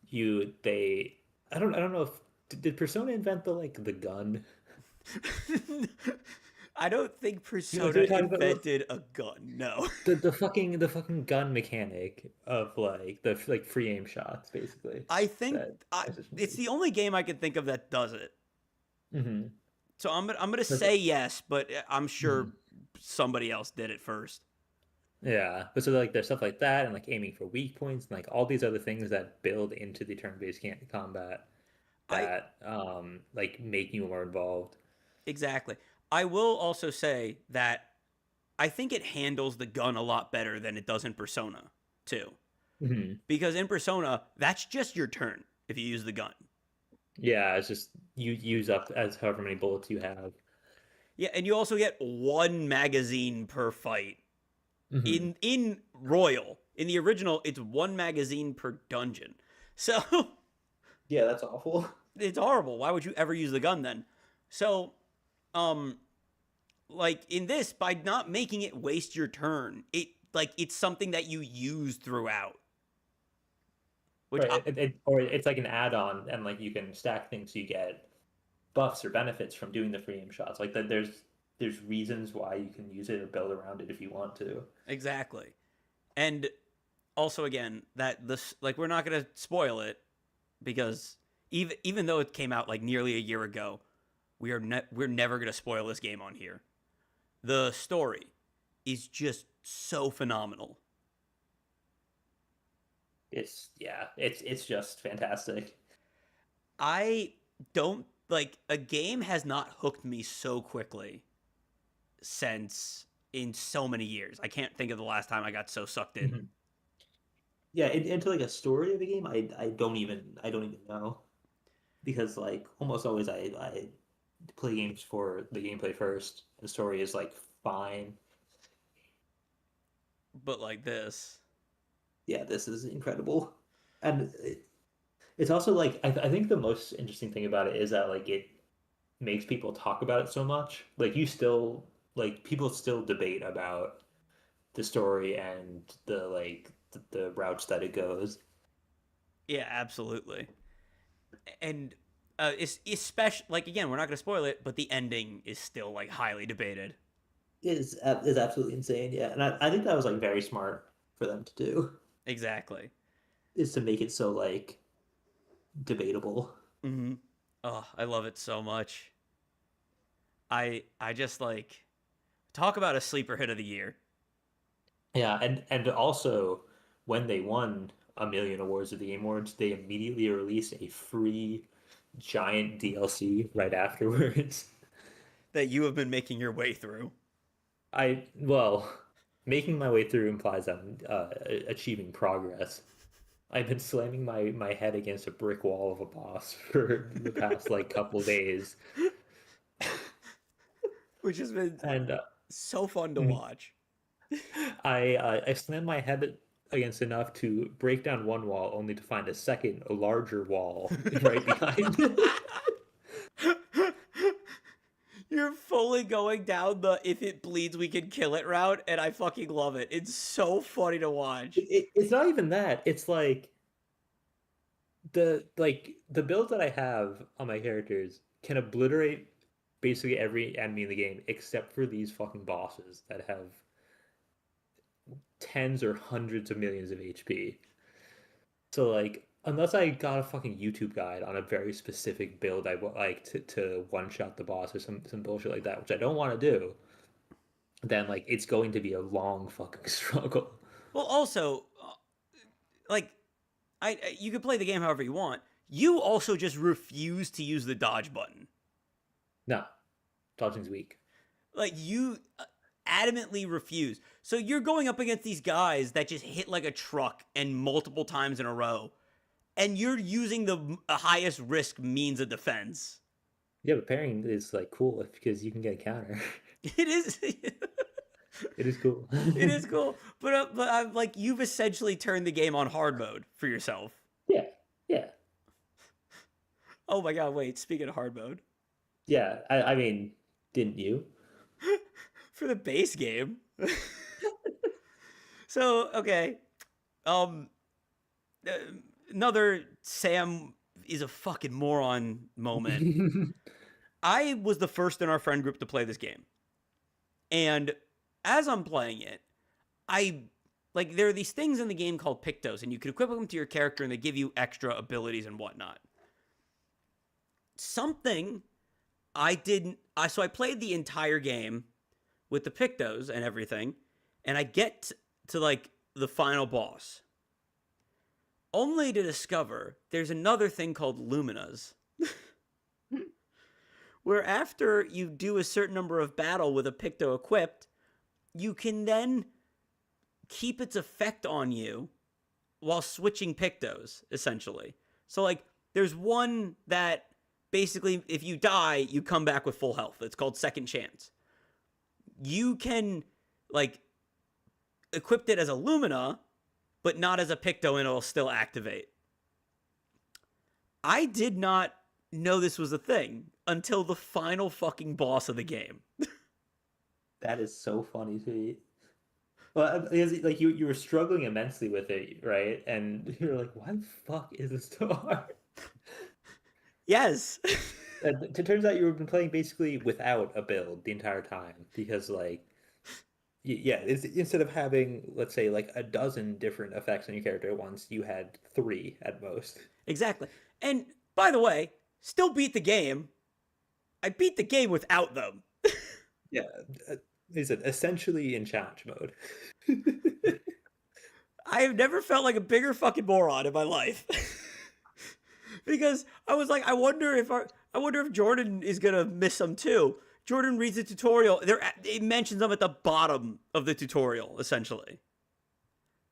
You they I don't know if did Persona invent the like the gun? I don't think You know what Persona you're talking about? invented a gun. No. The fucking gun mechanic of like the like free aim shots basically I think that PlayStation it's made. the only game I can think of that does it. Mm-hmm. So I'm gonna But say yes, but I'm sure mhm. somebody else did it first. Yeah, but so like there's stuff like that and like aiming for weak points and like all these other things that build into the turn-based combat I that like make you more involved. exactly. I will also say that I think it handles the gun a lot better than it does in Persona too. Hmm. Because in Persona, that's just your turn if you use the gun. Yeah, it's just you use up as however many bullets you have. Yeah, and you also get one magazine per fight. Hmm. In Royal, in the original, it's one magazine per dungeon. So Yeah, that's awful. it's horrible. Why would you ever use the gun then? So, um, like in this, by not making it waste your turn, it's something that you use throughout. Which Right, or it's like an add-on, and like you can stack things so you get buffs or benefits from doing the free aim shots. Like that, there's reasons why you can use it or build around it if you want to. exactly. And also again, that this like we're not gonna spoil it because even though it came out like nearly a year ago, we're never gonna spoil this game on here. The story is just so phenomenal. It's just fantastic. I don't like a game has not hooked me so quickly since in so many years. I can't think of the last time I got so sucked in. Mhm. Yeah, into like a story of a game, I don't even know because like almost always I play games for the gameplay first. The story is like fine. But like this, Yeah, this is incredible, and it's also like I think the most interesting thing about it is that like it makes people talk about it so much. Like you still like people still debate about the story and the like the routes that it goes. yeah, absolutely. And it's especially like again, we're not going to spoil it, but the ending is still like highly debated. Is absolutely insane. Yeah, and I think that was like very smart for them to do Exactly. is to make it so like debatable. Mm-hmm. Oh, I love it so much. I just like talk about a sleeper hit of the year. Yeah, and also when they won a million awards at the Game Awards, they immediately released a free giant DLC right afterwards. That you have been making your way through. Well, making my way through implies I'm achieving progress. I've been slamming my head against a brick wall of a boss for the past like couple days, Which has been and so fun to mm, watch. I slammed my head against enough to break down one wall, only to find a second, a larger wall right behind it. You're fully going down the if it bleeds we can kill it route, and I fucking love it. It's so funny to watch. It's not even that. It's like the build that I have on my characters can obliterate basically every enemy in the game except for these fucking bosses that have tens or hundreds of millions of HP. So like unless I got a fucking YouTube guide on a very specific build I would like to one shot the boss or some bullshit like that, which I don't want to do, then like it's going to be a long fucking struggle. Well, also, like, you can play the game however you want. You also just refuse to use the dodge button. No, dodging's weak. Like you adamantly refuse. So you're going up against these guys that just hit like a truck and multiple times in a row, and you're using the highest risk means of defense. Yeah, but pairing is like cool because you can get a counter. It is. It It is cool. is cool, but I'm like, you've essentially turned the game on hard mode for yourself. Yeah, yeah, Oh my god! Wait, speaking of hard mode, yeah. I mean, didn't you? for the base game. So okay, um, uh, another Sam is a fucking moron moment. I was the first in our friend group to play this game. And as I'm playing it, I like there are these things in the game called Pictos, and you can equip them to your character and they give you extra abilities and whatnot. Something I didn't I so I played the entire game with the Pictos and everything, and I get to like the final boss. Only to discover there's another thing called Luminas, where after you do a certain number of battle with a Picto equipped, you can then keep its effect on you while switching Pictos, essentially. So, like, there's one that basically, if you die, you come back with full health. It's called Second Chance. You can, like, equip it as a Lumina, but not as a Picto, and it'll still activate. I did not know this was a thing until the final fucking boss of the game. That is so funny to me. Well, because like you were struggling immensely with it, right? And you're like, why the fuck is this so hard? Yes. And it turns out you've been playing basically without a build the entire time because like yeah, instead of having let's say like a dozen different effects on your character at once, you had three at most. Exactly. And by the way, still beat the game. I beat the game without them. Yeah, is it essentially in challenge mode? I have never felt like a bigger fucking moron in my life. Because I was like, I wonder if Jordan is gonna miss them too. Jordan reads the tutorial. It mentions them at the bottom of the tutorial, essentially.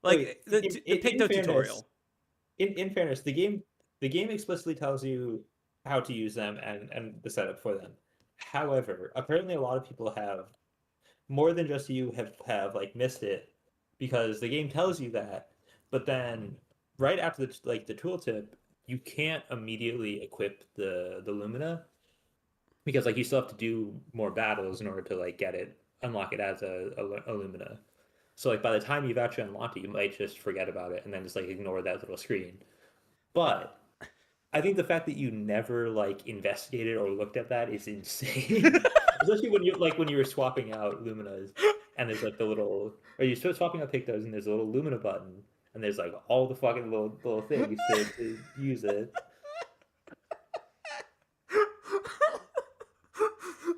Wait, Like the in Picto fairness, tutorial. in fairness, the game explicitly tells you how to use them and the setup for them. However, apparently a lot of people have more than just you have like missed it because the game tells you that, but then right after the tooltip, you can't immediately equip the Lumina because like you still have to do more battles in order to like get it unlock it as a Lumina. So like by the time you've actually unlocked it, you might just forget about it and then just like ignore that little screen. But I think the fact that you never like investigated or looked at that is insane. Especially when you were swapping out Luminas and there's like the little or you start swapping out Pictos and there's a little Lumina button and there's like all the fucking little things to use it.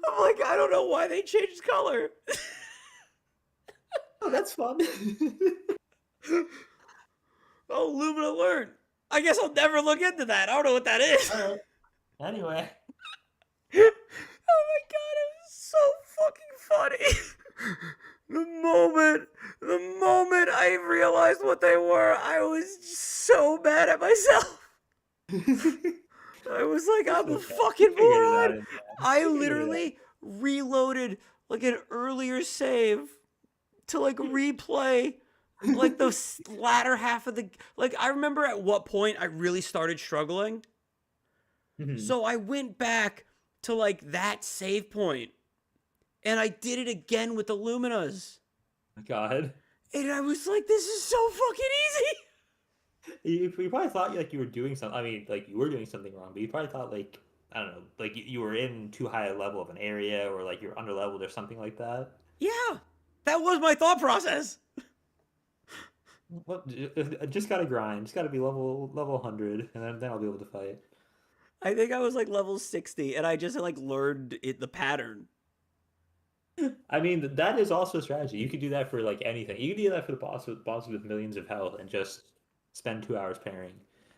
I'm like, I don't know why they changed color. Oh, that's fun. Oh, Lumina learn. I guess I'll never look into that. I don't know what that is. All right. Anyway. Oh my god, it was so fucking funny. The moment I realized what they were, I was so mad at myself. I was like, It's I'm a okay. fucking You figured it out moron. in the end. I You figured it out. literally reloaded like an earlier save to like replay like the latter half of the like I remember at what point I really started struggling. Mhm. So I went back to like that save point and I did it again with the Luminas. God. And I was like, this is so fucking easy. You probably thought like you were doing something. I mean, like you were doing something wrong, but you probably thought like I don't know, like you were in too high a level of an area, or like you're under leveled or something like that. Yeah, that was my thought process. Well, just gotta grind. Just gotta be level 100, and then I'll be able to fight. I think I was like level 60 and I just like learned the pattern. I mean, that is also a strategy. You could do that for like anything. You could do that for the boss with millions of health and just spend 2 hours pairing.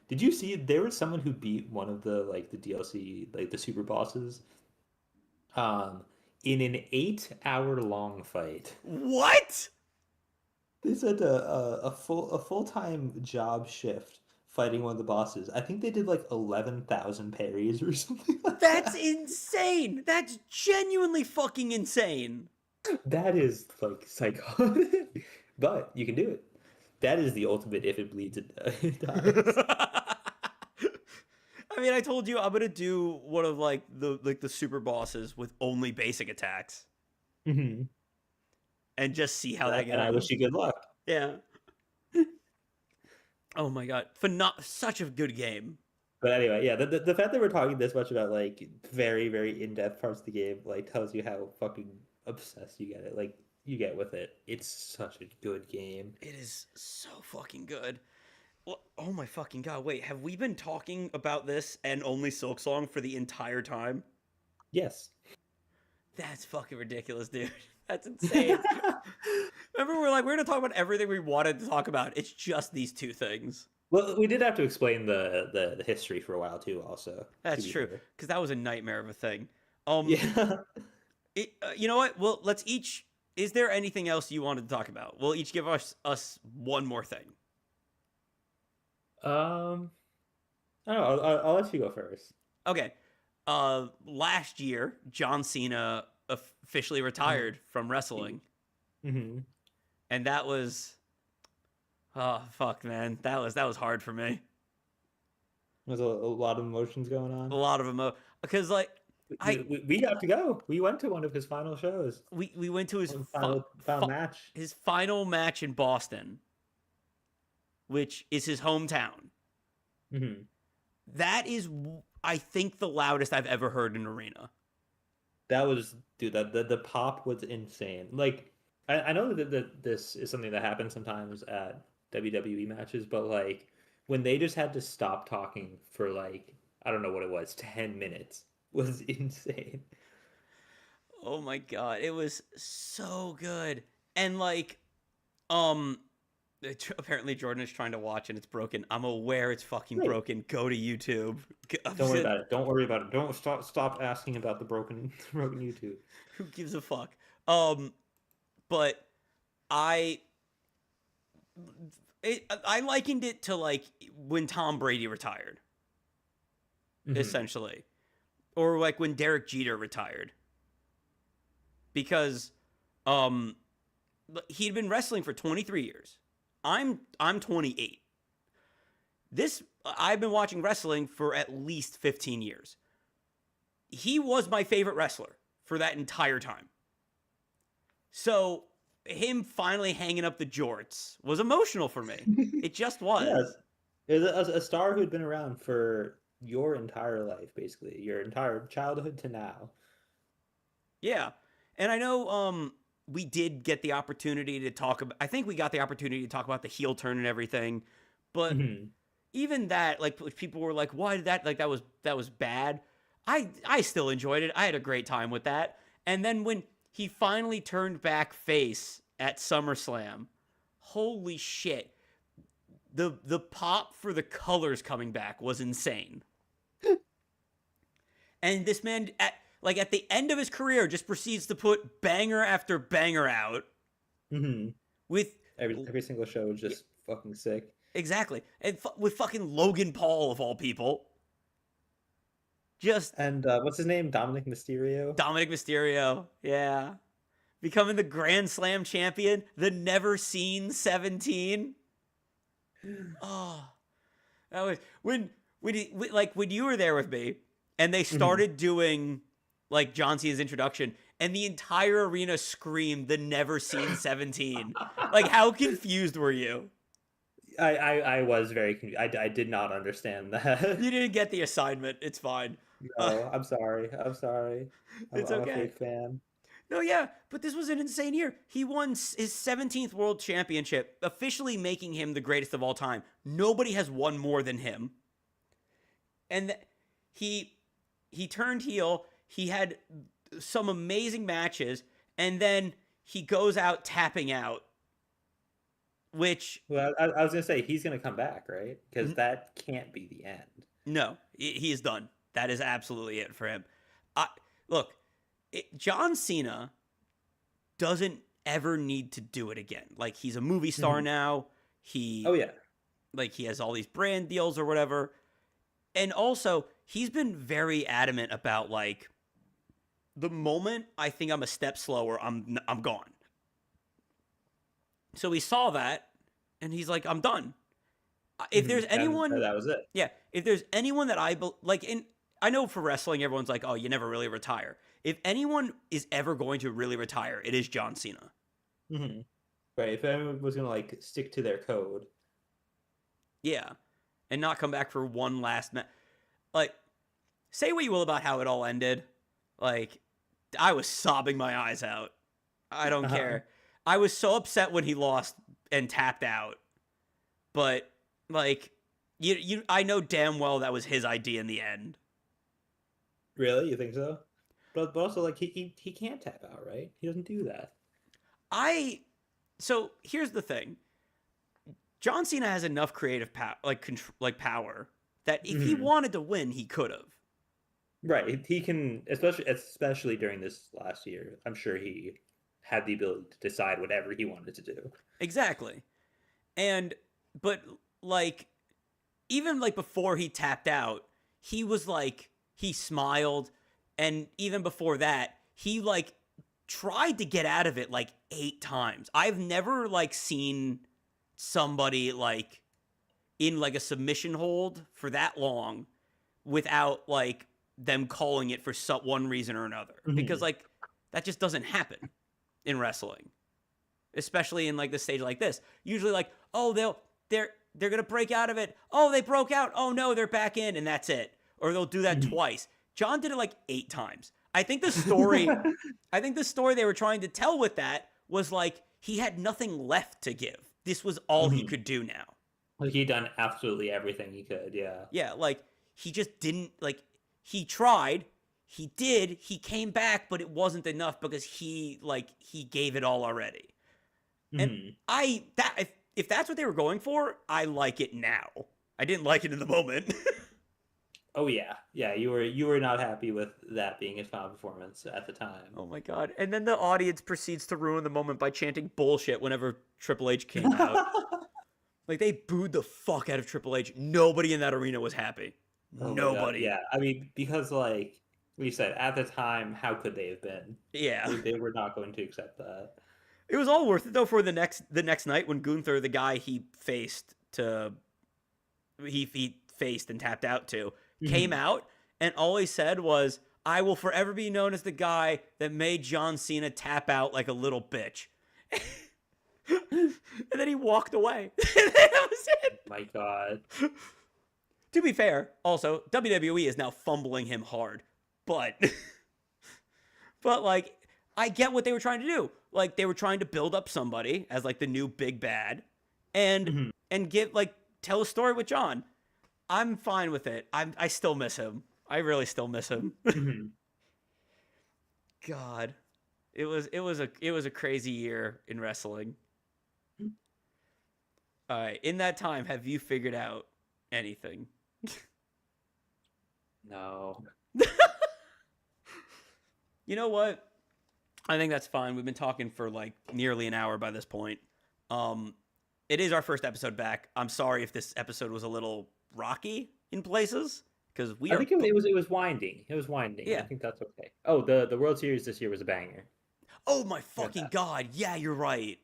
Did you see there was someone who beat one of the like the DLC like the super bosses um in an 8 hour long fight. What? They said a full time job shift fighting one of the bosses. I think they did like 11,000 parries or something like That's that. insane. That's genuinely fucking insane. That is like psychotic, but you can do it. That is the ultimate. If it bleeds, it dies. I mean, I told you I'm gonna do one of like the super bosses with only basic attacks Mhm. and just see how that And I wish goes. you good luck. Yeah. Oh my god, such a good game. But anyway, yeah, the fact that we're talking this much about like very, very in-depth parts of the game like tells you how fucking obsessed you get with it. It's such a good game. It is so fucking good. Oh my fucking god! Wait, have we been talking about this and only Silksong for the entire time? Yes. That's fucking ridiculous, dude. That's insane. Remember, we're gonna talk about everything we wanted to talk about. It's just these two things. Well, we did have to explain the history for a while too, also. That's true, Fair. because that was a nightmare of a thing. Yeah. You know what? Well, let's each. Is there anything else you wanted to talk about? We'll each give us one more thing. I don't know. I'll let you go first. Okay. Last year, John Cena officially retired from wrestling, Mm-hmm. and that was, oh fuck, man, that was hard for me. There's a lot of emotions going A on. lot of because like We got to go. We went to one of his final shows. we went to his Final match. his final match in Boston, which is his hometown. Mm-hmm. That is, I think, the loudest I've ever heard in an arena. That was, dude. The pop was insane. Like, I know that this is something that happens sometimes at WWE matches, but like when they just had to stop talking for like I don't know what it was, 10 minutes was insane. Oh my god, it was so good. And like, um, apparently Jordan is trying to watch and it's broken. I'm aware it's fucking Wait. broken. Go to YouTube. Don't worry about it. Don't worry about it. Don't stop asking about the broken YouTube. Who gives a fuck? But I I likened it to like when Tom Brady retired, Mhm. essentially, or like when Derek Jeter retired, because he'd been wrestling for 23 years. I'm 28. I've been watching wrestling for at least 15 years. He was my favorite wrestler for that entire time. So him finally hanging up the jorts was emotional for me. It just was. Yes. There's a star who'd been around for your entire life, basically, your entire childhood to now. Yeah. And I know we did get the opportunity to talk about, I think we got the opportunity to talk about the heel turn and everything, but Mhm. even that, like, people were like, why did that, like, that was bad. I still enjoyed it. I had a great time with that. And then when he finally turned back face at SummerSlam, holy shit. The pop for the colors coming back was insane. And this man at the end of his career just proceeds to put banger after banger out Mhm. with Every single show was just fucking sick. exactly. And with fucking Logan Paul of all people. Just And what's his name? Dominic Mysterio. Dominic Mysterio. Yeah. Becoming the Grand Slam champion, the never seen 17. Oh. That was when you were there with me and they started doing like John Cena's introduction and the entire arena screamed the never seen 17. Like how confused were you? I was very confused. I did not understand that. You didn't get the assignment. It's fine. No, I'm sorry. I'm sorry. It's I'm okay. a fake fan. No, yeah, but this was an insane year. He won his 17th world championship, officially making him the greatest of all time. Nobody has won more than him. And he turned heel. He had some amazing matches, and then he goes out tapping out, which Well, I was gonna say he's gonna come back, right? Because that can't be the end. no, he is done. That is absolutely it for him. Look, John Cena doesn't ever need to do it again. Like he's a movie star now. Oh yeah. like he has all these brand deals or whatever. And also, he's been very adamant about like the moment I think I'm a step slower, I'm gone. So he saw that and he's like, I'm done. If there's anyone, that was it. yeah, if there's anyone that like, I know for wrestling, everyone's like, oh, you never really retire. If anyone is ever going to really retire, it is John Cena. Mm-hmm. Right. If anyone was gonna like stick to their code, Yeah, and not come back for one last match. Like, say what you will about how it all ended. Like, I was sobbing my eyes out. I don't care. I was so upset when he lost and tapped out. But like, I know damn well that was his idea in the end. really, you think so? But also like he can't tap out, right? He doesn't do that. So here's the thing. John Cena has enough creative power, like power, that if he wanted to win, he could have. Right. He can, especially during this last year. I'm sure he had the ability to decide whatever he wanted to do. Exactly. But like, even like before he tapped out, he was like, he smiled. And even before that, he like tried to get out of it like 8 times. I've never like seen somebody like in like a submission hold for that long without like them calling it for one reason or another. Because like that just doesn't happen in wrestling, especially in like the stage like this. Usually like, oh, they're gonna break out of it. Oh, they broke out. Oh no, they're back in, and that's it. Or they'll do that twice. John did it like 8 times. I think the story they were trying to tell with that was like he had nothing left to give. This was all he could do now. Like he done absolutely everything he could. Yeah. Yeah, like he just didn't like. He tried. He did. He came back, but it wasn't enough because he gave it all already. And if that's what they were going for, I like it now. I didn't like it in the moment. Oh yeah, yeah. You were not happy with that being his final performance at the time. Oh my god! And then the audience proceeds to ruin the moment by chanting bullshit whenever Triple H came out. Like they booed the fuck out of Triple H. Nobody in that arena was happy. Oh Nobody. Yeah, I mean because like we said at the time, how could they have been? Yeah, they were not going to accept that. It was all worth it though for the next night when Gunther, the guy he faced and tapped out to, came out and all he said was, "I will forever be known as the guy that made John Cena tap out like a little bitch." And then he walked away. That was it. My God. To be fair, also WWE is now fumbling him hard, but like I get what they were trying to do. Like they were trying to build up somebody as like the new big bad, and give like tell a story with John. I'm fine with it. I still miss him. I really still miss him. God, it was a crazy year in wrestling. All right, in that time, have you figured out anything? No. You know what? I think that's fine. We've been talking for like nearly an hour by this point. It is our first episode back. I'm sorry if this episode was a little rocky in places because I think it was winding. It was winding. Yeah. I think that's okay. Oh, the World Series this year was a banger. Oh my fucking god! Yeah, you're right.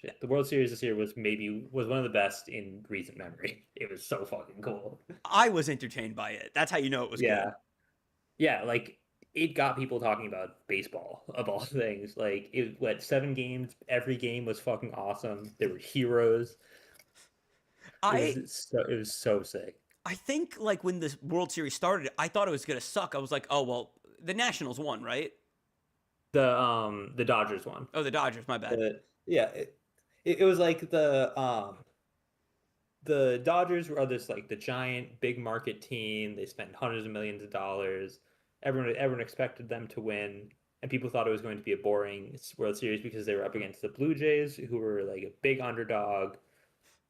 Shit. The World Series this year was one of the best in recent memory. It was so fucking cool. I was entertained by it. That's how you know it was good. Yeah, like it got people talking about baseball of all things. Like it went 7 games. Every game was fucking awesome. There were heroes. It was so sick. I think like when the World Series started, I thought it was gonna suck. I was like, oh well, the Nationals won, right? The Dodgers won. Oh, the Dodgers. My bad. It was like the Dodgers were this like the giant big market team. They spent hundreds of millions of dollars. Everyone expected them to win, and people thought it was going to be a boring World Series because they were up against the Blue Jays, who were like a big underdog.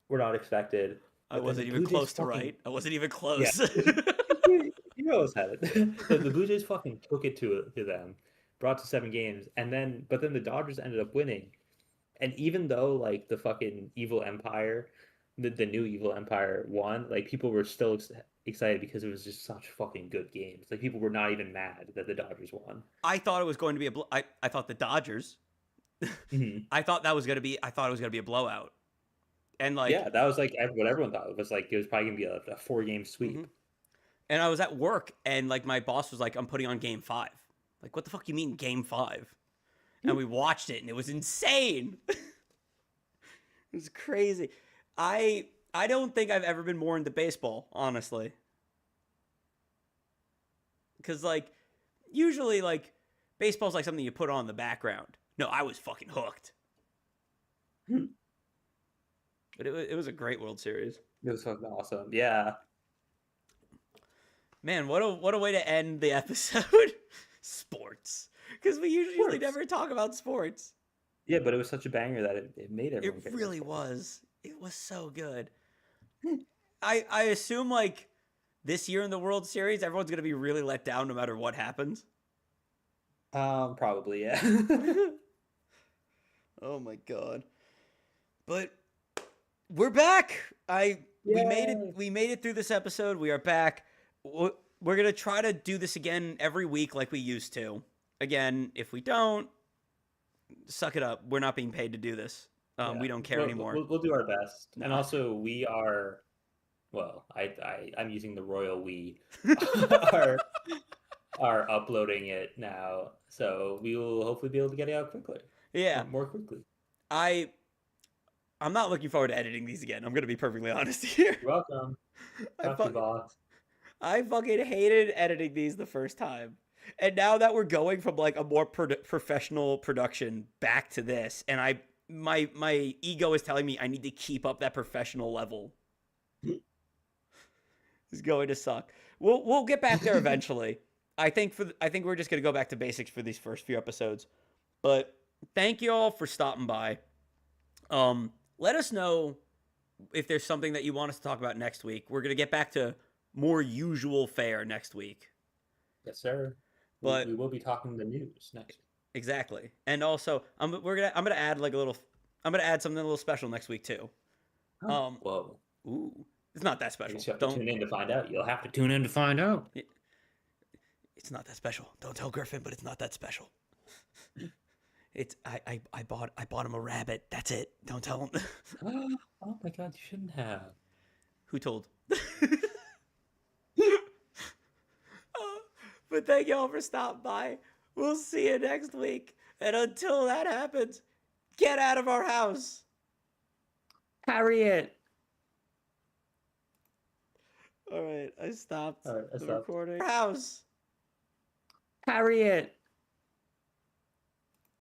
Were not expected. I wasn't even close to right. I wasn't even close. Yeah. you always had it. The Blue Jays fucking took it to them, brought to 7 games, but then the Dodgers ended up winning. And even though like the fucking evil empire the new Evil Empire won, like people were still excited because it was just such fucking good games. Like people were not even mad that the Dodgers won. I thought it was going to be I thought the Dodgers. Mhm. I thought it was going to be a blowout. And like, Yeah, that was like what everyone thought. It was like it was probably gonna be a 4-game sweep. Mhm. And I was at work, and like my boss was like, "I'm putting on Game 5." Like, what the fuck you mean Game 5? And we watched it, and it was insane. It was crazy. I don't think I've ever been more into baseball, honestly. Because like usually like baseball's like something you put on in the background. No, I was fucking hooked. But it was a great World Series. It was fucking awesome. Yeah. Man, what a way to end the episode. Sports. Because we usually Sports. never talk about sports. Yeah, but it was such a banger that it made everyone It care about really sports. was. It was so good. I assume like this year in the World Series, everyone's gonna be really let down no matter what happens. Probably, yeah. Oh my god. But we're back. Yay. We made it through this episode. We are back. We're going to try to do this again every week like we used to. Again, if we don't, suck it up. We're not being paid to do this. Yeah. We don't care anymore. We'll do our best. No. And also we are, well, I'm using the royal we are uploading it now. So we will hopefully be able to get it out quickly. Yeah. More quickly. I'm not looking forward to editing these again. I'm going to be perfectly honest here. You're welcome. Talk to you, boss. I fucking hated editing these the first time. And now that we're going from like a more professional production back to this, and my ego is telling me I need to keep up that professional level. It's going to suck. We'll get back there eventually. I think we're just gonna go back to basics for these first few episodes. But thank you all for stopping by. Let us know if there's something that you want us to talk about next week. We're gonna get back to more usual fare next week. Yes, sir. But we will be talking the news next week. Exactly. And also, I'm gonna add like I'm gonna add something a little special next week too. Whoa. Ooh, it's not that I special. guess you have to tune in to find out. You'll have to tune in to find out. It's not that special. Don't tell Griffin, but it's not that special. It's I bought him a rabbit. That's it. Don't tell him. Oh my god, you shouldn't have. Who told? But thank y'all for stopping by. We'll see you next week. And until that happens, get out of our house. Harriet. All right, I stopped All right, I the stopped. recording. House. Harriet.